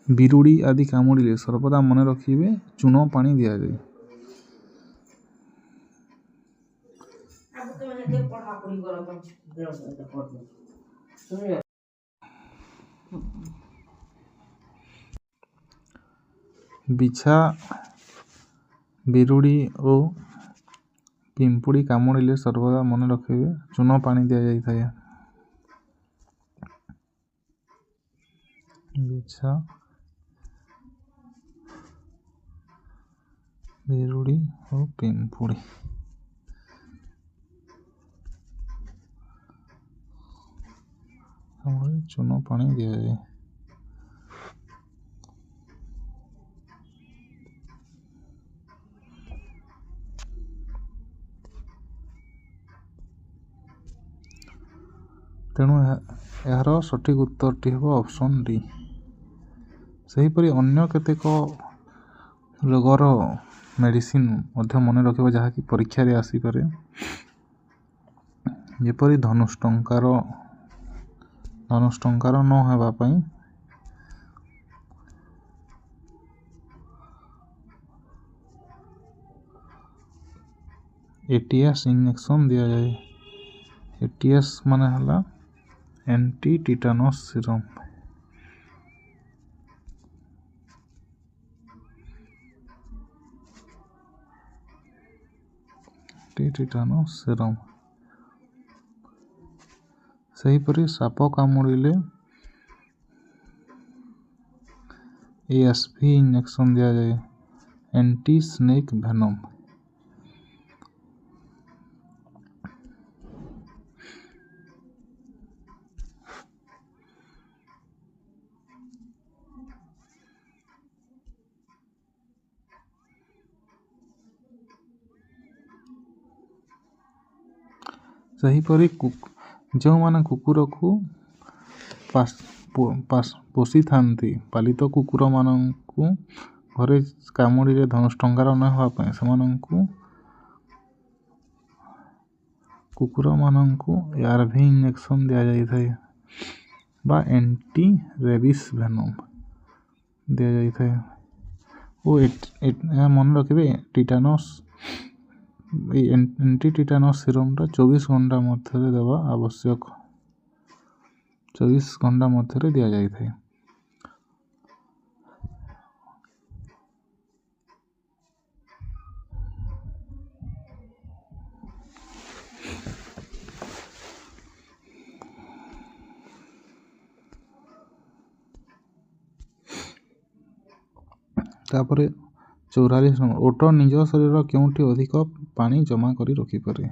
ବିରୁଡ଼ି ଆଦି କାମୁଡ଼ିଲେ ସର୍ବଦା ମନେ ରଖିବେ ଚୂନ ପାଣି ଦିଆଯାଏ। ବିଛା, ବିରୁଡ଼ି ଓ ପିମ୍ପୁଡ଼ି କାମୁଡ଼ିଲେ ସର୍ବଦା ମନେ ରଖିବେ ଚୂନ ପାଣି ଦିଆଯାଇଥାଏ। ବିଛା, ବିରୁଡ଼ି ଓ ପିମ୍ପୁଡ଼ି ଚୂନ ପାଣି ଦିଆଯାଏ। ତେଣୁ ଏହାର ସଠିକ୍ ଉତ୍ତରଟି ହେବ ଅପସନ୍ ଡି। ସେହିପରି ଅନ୍ୟ କେତେକ ରୋଗର ମେଡ଼ିସିନ୍ ମଧ୍ୟ ମନେ ରଖିବ, ଯାହାକି ପରୀକ୍ଷାରେ ଆସିପାରେ। ଯେପରି ଧନୁଷ୍ଟଙ୍କାର ନ ହେବା ପାଇଁ ATS ଇଞ୍ଜେକ୍ସନ୍ ଦିଆଯାଏ। ATS ମାନେ ହେଲା ଆଣ୍ଟି ଟିଟାନସ୍ ସିରମ୍। ସେହିପରି ସାପ କାମୁଡ଼ିଲେ ASV ଇଞ୍ଜେକ୍ସନ୍ ଦିଆଯାଏ, ଆଣ୍ଟି ସ୍ନେକ୍ ଭେନମ୍। ସେହିପରି ଯେଉଁମାନେ କୁକୁରକୁ ପୋଷିଥାନ୍ତି, ପାଳିତ କୁକୁରମାନଙ୍କୁ ଘରେ କାମୁଡ଼ିଲେ ଧନୁଷ୍ଟଙ୍କାର ନ ହେବା ପାଇଁ କୁକୁରମାନଙ୍କୁ ARV ଇଞ୍ଜେକ୍ସନ୍ ଦିଆଯାଇଥାଏ ବା ଆଣ୍ଟି ରେବିସ୍ ଭେନମ୍ ଦିଆଯାଇଥାଏ। ଓ ଏହା ମନେ ରଖିବେ, ଏଇ ଆଣ୍ଟି ଟିଟାନସ୍ ସିରମ୍ଟା 24 ଘଣ୍ଟା ମଧ୍ୟରେ ଦେବା ଆବଶ୍ୟକ। 24 ଘଣ୍ଟା ମଧ୍ୟରେ ଦିଆଯାଇଥାଏ। ତାପରେ 44 ନମ୍ବର, ଓଟ ନିଜ ଶରୀର କେଉଁଠି ଅଧିକ ପାଣି ଜମା କରି ରଖିପାରେ?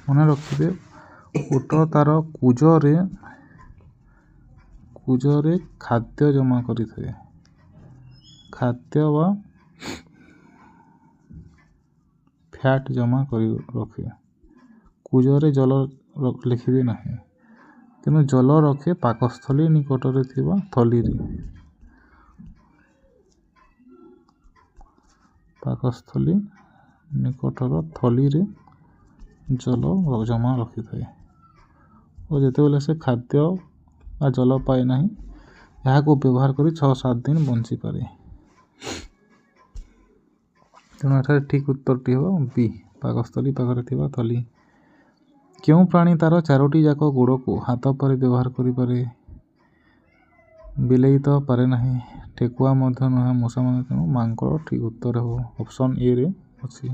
ମନେ ରଖିବେ, ଓଟ ତାର କୁଜରେ ଖାଦ୍ୟ ଜମା କରିଥାଏ। ଖାଦ୍ୟ ବା ଫ୍ୟାଟ୍ ଜମା କରି ରଖେ। କୁଜରେ ଜଳ ଲେଖିବେ ନାହିଁ, କିନ୍ତୁ ଜଳ ରଖେ ପାକସ୍ଥଳୀ ନିକଟରେ ଥିବା ଥଳିରେ। ପାକସ୍ଥଳୀ ନିକଟର ଥଳିରେ ଜଳ ଜମା ରଖିଥାଏ ଓ ଯେତେବେଳେ ସେ ଖାଦ୍ୟ ବା ଜଳ ପାଏ ନାହିଁ, ଏହାକୁ ବ୍ୟବହାର କରି 6-7 ଦିନ ବଞ୍ଚିପାରେ। ତେଣୁ ଏଠାରେ ଠିକ୍ ଉତ୍ତରଟି ହେବ ବି, ପାକସ୍ଥଳୀ ପାଖରେ ଥିବା ଥଳି। କେଉଁ ପ୍ରାଣୀ ତାର 4ଟି ଯାକ ଗୋଡ଼କୁ ହାତ ପରି ବ୍ୟବହାର କରିପାରେ? ବିଲେଇ ତ ପାରେ ନାହିଁ, ଠେକୁଆ ମଧ୍ୟ ନୁହେଁ, ମୂଷା ମଧ୍ୟ, ତେଣୁ ମାଙ୍କଡ଼ ଠିକ୍ ଉତ୍ତର ହେବ। ଅପସନ୍ ଏ ରେ ଅଛି।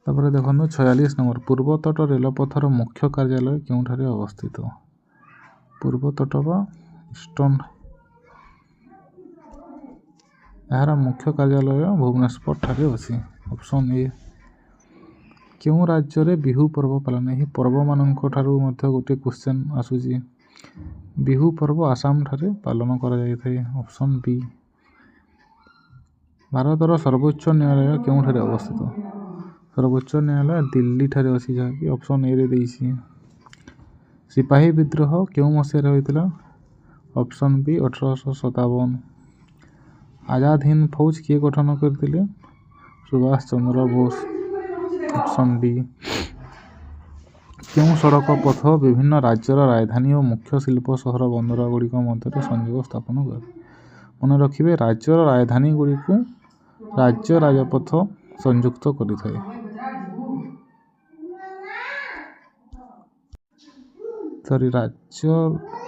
ତାପରେ ଦେଖନ୍ତୁ 46 ନମ୍ବର, ପୂର୍ବତଟ ରେଳପଥର ମୁଖ୍ୟ କାର୍ଯ୍ୟାଳୟ କେଉଁଠାରେ ଅବସ୍ଥିତ? ପୂର୍ବତଟ ବା ଇଷ୍ଟର୍ଣ୍ଣ, ଏହାର ମୁଖ୍ୟ କାର୍ଯ୍ୟାଳୟ ଭୁବନେଶ୍ୱର ଠାରେ ଅଛି। Option A. କେଉଁ ରାଜ୍ୟରେ ବିହୁ ପର୍ବ ପାଳନ? ଏହି ପର୍ବମାନଙ୍କ ଠାରୁ ମଧ୍ୟ ଗୋଟିଏ କ୍ୱେଶ୍ଚନ୍ ଆସୁଛି। ବିହୁ ପର୍ବ ଆସାମ ଠାରେ ପାଳନ କରାଯାଇଥାଏ। Option B. ଭାରତର ସର୍ବୋଚ୍ଚ ନ୍ୟାୟାଳୟ କେଉଁଠାରେ ଅବସ୍ଥିତ? ସର୍ବୋଚ୍ଚ ନ୍ୟାୟାଳୟ ଦିଲ୍ଲୀ ଠାରେ ଅଛି, ଯାହାକି ଅପସନ୍ ଏ ରେ ଦେଇଛି। ସିପାହୀ ବିଦ୍ରୋହ କେଉଁ ମସିହାରେ ହୋଇଥିଲା? Option B, 1857। ଆଜାଦ ହିନ୍ଦ ଫୌଜ କିଏ ଗଠନ କରିଥିଲେ? ସୁଭାଷ ଚନ୍ଦ୍ର ବୋଷ। Option D. କେଉଁ ସଡ଼କ ପଥ ବିଭିନ୍ନ ରାଜ୍ୟର ରାଜଧାନୀ ଓ ମୁଖ୍ୟ ଶିଳ୍ପ ସହର ବନ୍ଦରଗୁଡ଼ିକ ମଧ୍ୟରେ ସଂଯୋଗ ସ୍ଥାପନ କରେ? ମନେ ରଖିବେ, ରାଜ୍ୟର ରାଜଧାନୀଗୁଡ଼ିକୁ ରାଜ୍ୟ ରାଜପଥ ସଂଯୁକ୍ତ କରିଥାଏ।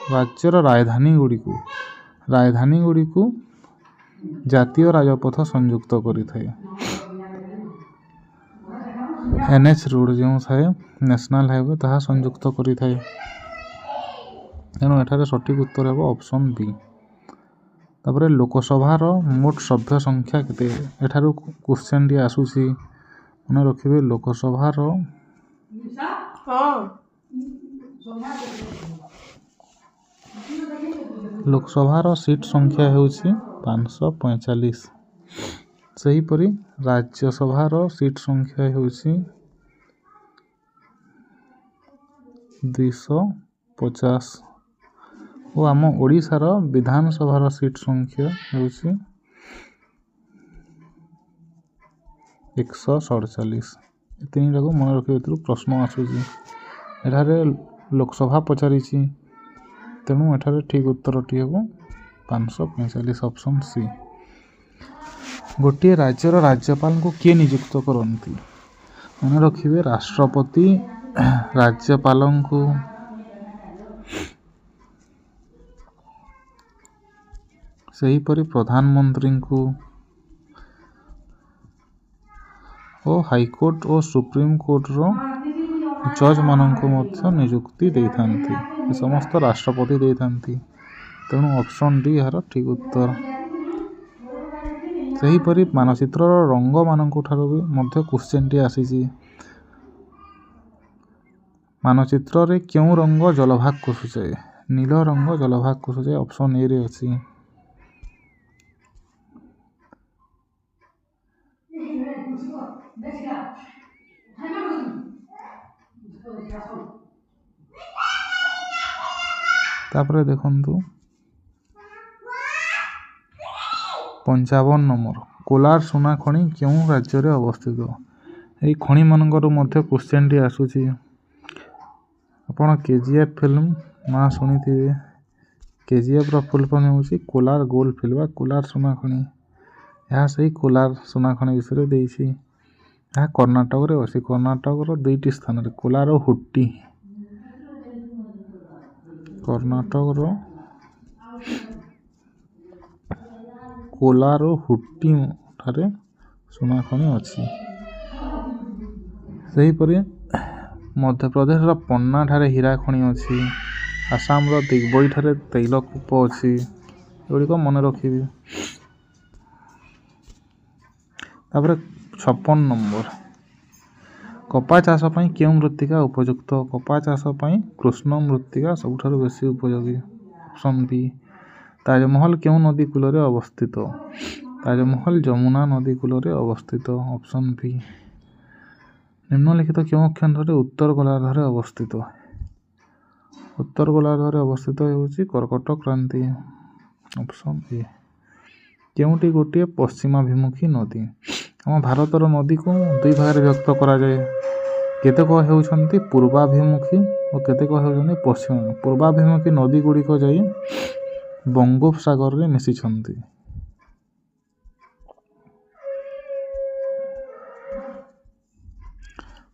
ରାଜ୍ୟର ରାଜଧାନୀଗୁଡ଼ିକୁ ଜାତୀୟ ରାଜପଥ ସଂଯୁକ୍ତ କରିଥାଏ। NH ରୋଡ଼ ଯେଉଁ ଥାଏ, ନ୍ୟାସନାଲ୍ ହାଇୱେ, ତାହା ସଂଯୁକ୍ତ କରିଥାଏ। ତେଣୁ ଏଠାରେ ସଠିକ୍ ଉତ୍ତର ହେବ ଅପସନ୍ ବି। ତାପରେ ଲୋକସଭାର ମୋଟ ସଭ୍ୟ ସଂଖ୍ୟା କେତେ? ଏଠାରୁ କ୍ୱେଶ୍ଚନଟି ଆସୁଛି। ମନେ ରଖିବେ, ଲୋକସଭାର ସିଟ୍ ସଂଖ୍ୟା ହେଉଛି 545। ସେହିପରି ରାଜ୍ୟସଭାର ସିଟ୍ ସଂଖ୍ୟା ହେଉଛି 250 ଓ ଆମ ଓଡ଼ିଶାର ବିଧାନସଭାର ସିଟ୍ ସଂଖ୍ୟା ହେଉଛି 147। ଏ ତିନିଟାକୁ ମନେ ରଖିବା ଭିତରୁ ପ୍ରଶ୍ନ ଆସୁଛି। ଏଠାରେ ଲୋକସଭା ପଚାରିଛି, ତେଣୁ ଏଠାରେ ଠିକ୍ ଉତ୍ତରଟି ହେବ 545। Option C. ଗୋଟିଏ ରାଜ୍ୟର ରାଜ୍ୟପାଳଙ୍କୁ କିଏ ନିଯୁକ୍ତ କରନ୍ତି? ମନେ ରଖିବେ, ରାଷ୍ଟ୍ରପତି ରାଜ୍ୟପାଳଙ୍କୁ ସେହିପରି ପ୍ରଧାନମନ୍ତ୍ରୀଙ୍କୁ ଓ ହାଇକୋର୍ଟ ଓ ସୁପ୍ରିମକୋର୍ଟର ଜଜ୍ମାନଙ୍କୁ ମଧ୍ୟ ନିଯୁକ୍ତି ଦେଇଥାନ୍ତି। ଏ ସମସ୍ତ ରାଷ୍ଟ୍ରପତି ଦେଇଥାନ୍ତି। ତେଣୁ ଅପସନ୍ ଡି ଏହାର ଠିକ୍ ଉତ୍ତର। ସେହିପରି ମାନଚିତ୍ରର ରଙ୍ଗମାନଙ୍କ ଠାରୁ ବି ମଧ୍ୟ କ୍ୱେଶ୍ଚିନ୍ଟି ଆସିଛି। ମାନଚିତ୍ରରେ କେଉଁ ରଙ୍ଗ ଜଳଭାଗକୁ ସୂଚାଏ? ନୀଳ ରଙ୍ଗ ଜଳଭାଗକୁ ସୂଚାଏ। ଅପସନ୍ ଏ ରେ ଅଛି। ତାପରେ ଦେଖନ୍ତୁ 55 ନମ୍ବର କୋଲାର ସୁନା ଖଣି କେଉଁ ରାଜ୍ୟରେ ଅବସ୍ଥିତ? ଏହି ଖଣିମାନଙ୍କରୁ ମଧ୍ୟ କ୍ୱେଶ୍ଚିନ୍ଟି ଆସୁଛି। ଆପଣ KGF ଫିଲ୍ମ ନାଁ ଶୁଣିଥିବେ। KGFର ଫୁଲ୍ ଫର୍ମ ହେଉଛି କୋଲାର ଗୋଲ୍ଡ ଫିଲ୍ଡ ବା କୋଲାର ସୁନା ଖଣି। ଏହା ସେହି କୋଲାର ସୁନା ଖଣି ବିଷୟରେ ଦେଇଛି। ଏହା କର୍ଣ୍ଣାଟକରେ ଅଛି। କର୍ଣ୍ଣାଟକର 2ଟି ସ୍ଥାନରେ କୋଲାର ଓ ହୁଟ୍ଟି। କର୍ଣ୍ଣାଟକର କୋଲାର ଓ ହୁଟ୍ଟି ଠାରେ ସୁନା ଖଣି ଅଛି। ସେହିପରି ମଧ୍ୟପ୍ରଦେଶର ପନ୍ନା ଠାରେ ହୀରା ଖଣି ଅଛି। ଆସାମର ଦିଗ୍ବଇ ଠାରେ ତୈଳ କୂପ ଅଛି। ଏଗୁଡ଼ିକ ମନେ ରଖିବେ। ତାପରେ 56 ନମ୍ବର କପା ଚାଷ ପାଇଁ କେଉଁ ମୃତ୍ତିକା ଉପଯୁକ୍ତ? କପା ଚାଷ ପାଇଁ କୃଷ୍ଣ ମୃତ୍ତିକା ସବୁଠାରୁ ବେଶୀ ଉପଯୋଗୀ। Option B. ତାଜମହଲ କେଉଁ ନଦୀ କୂଳରେ ଅବସ୍ଥିତ? ତାଜମହଲ ଯମୁନା ନଦୀ କୂଳରେ ଅବସ୍ଥିତ। Option B. ନିମ୍ନଲିଖିତ କେଉଁ ଅକ୍ଷାଂଶଟି ଉତ୍ତର ଗୋଲାର୍ଦ୍ଧରେ ଅବସ୍ଥିତ? ଉତ୍ତର ଗୋଲାର୍ଦ୍ଧରେ ଅବସ୍ଥିତ ହେଉଛି କର୍କଟ କ୍ରାନ୍ତି। Option A. କେଉଁଟି ଗୋଟିଏ ପଶ୍ଚିମାଭିମୁଖୀ ନଦୀ? ଆମ ଭାରତର ନଦୀକୁ ଦୁଇ ଭାଗରେ ବିଭକ୍ତ କରାଯାଏ। କେତେକ ହେଉଛନ୍ତି ପୂର୍ବାଭିମୁଖୀ ଓ କେତେକ ହେଉଛନ୍ତି ପଶ୍ଚିମ। ପୂର୍ବାଭିମୁଖୀ ନଦୀ ଗୁଡ଼ିକ ଯାଇ ବଙ୍ଗୋପସାଗରରେ ମିଶିଛନ୍ତି।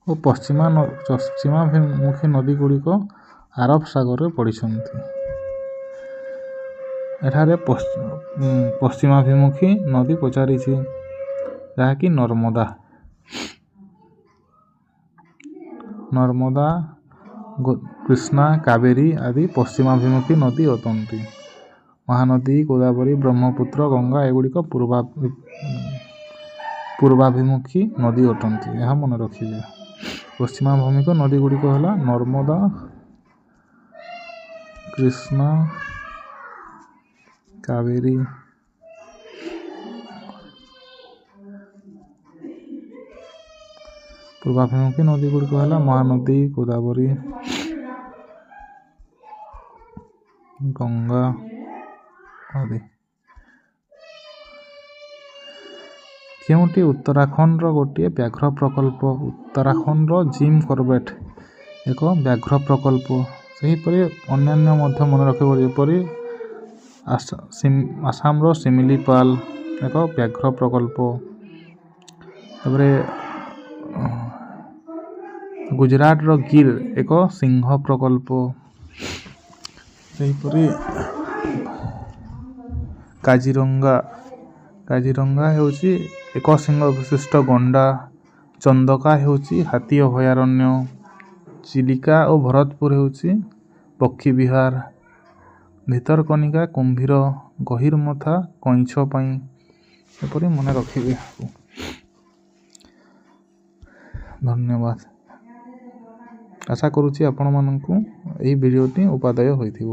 ଓ ପଶ୍ଚିମାଭିମୁଖୀ ନଦୀ ଗୁଡ଼ିକ ଆରବ ସାଗରରେ ପଡ଼ିଛନ୍ତି। ଏଠାରେ ପଶ୍ଚିମାଭିମୁଖୀ ନଦୀ ପଚାରିଛି ଯାହାକି ନର୍ମଦା। ନର୍ମଦା, କୃଷ୍ଣା, କାବେରୀ ଆଦି ପଶ୍ଚିମାଭିମୁଖୀ ନଦୀ ଅଟନ୍ତି। ମହାନଦୀ, ଗୋଦାବରୀ, ବ୍ରହ୍ମପୁତ୍ର, ଗଙ୍ଗା ଏଗୁଡ଼ିକ ପୂର୍ବାଭିମୁଖୀ ନଦୀ ଅଟନ୍ତି। ଏହା ମନେ ରଖିବେ। ପଶ୍ଚିମାଭିମୁଖୀ ନଦୀ ଗୁଡ଼ିକ ହେଲା ନର୍ମଦା, କୃଷ୍ଣା, କାବେରୀ। ପୂର୍ବାଭିମୁଖୀ ନଦୀ ଗୁଡ଼ିକ ହେଲା ମହାନଦୀ, ଗୋଦାବରୀ, ଗଙ୍ଗା ଆଦି। କେଉଁଟି ଉତ୍ତରାଖଣ୍ଡର ଗୋଟିଏ ବ୍ୟାଘ୍ର ପ୍ରକଳ୍ପ? ଉତ୍ତରାଖଣ୍ଡର ଜିମ୍ କର୍ବେଟ୍ ଏକ ବ୍ୟାଘ୍ର ପ୍ରକଳ୍ପ। ସେହିପରି ଅନ୍ୟାନ୍ୟ ମଧ୍ୟ ମନେ ରଖିବ ଯେପରି ଆସାମର ଶିମିଳିପାଲ ଏକ ବ୍ୟାଘ୍ର ପ୍ରକଳ୍ପ। ତାପରେ ଗୁଜରାଟର ଗିର୍ ଏକ ସିଂହ ପ୍ରକଳ୍ପ। ସେହିପରି କାଜିରଙ୍ଗା ହେଉଛି ଏକ ସିଂହ ବିଶିଷ୍ଟ ଗଣ୍ଡା। ଚନ୍ଦକା ହେଉଛି ହାତୀ ଅଭୟାରଣ୍ୟ। ଚିଲିକା ଓ ଭରତପୁର ହେଉଛି ପକ୍ଷୀ ବିହାର। ଭିତରକନିକା କୁମ୍ଭୀର, ଗହୀରମଥା କଇଁଛ ପାଇଁ। ଏପରି ମନେ ରଖିବେ। ଧନ୍ୟବାଦ। ଆଶା କରୁଛି ଆପଣମାନଙ୍କୁ ଏହି ଭିଡ଼ିଓଟି ଉପାଦେୟ ହୋଇଥିବ।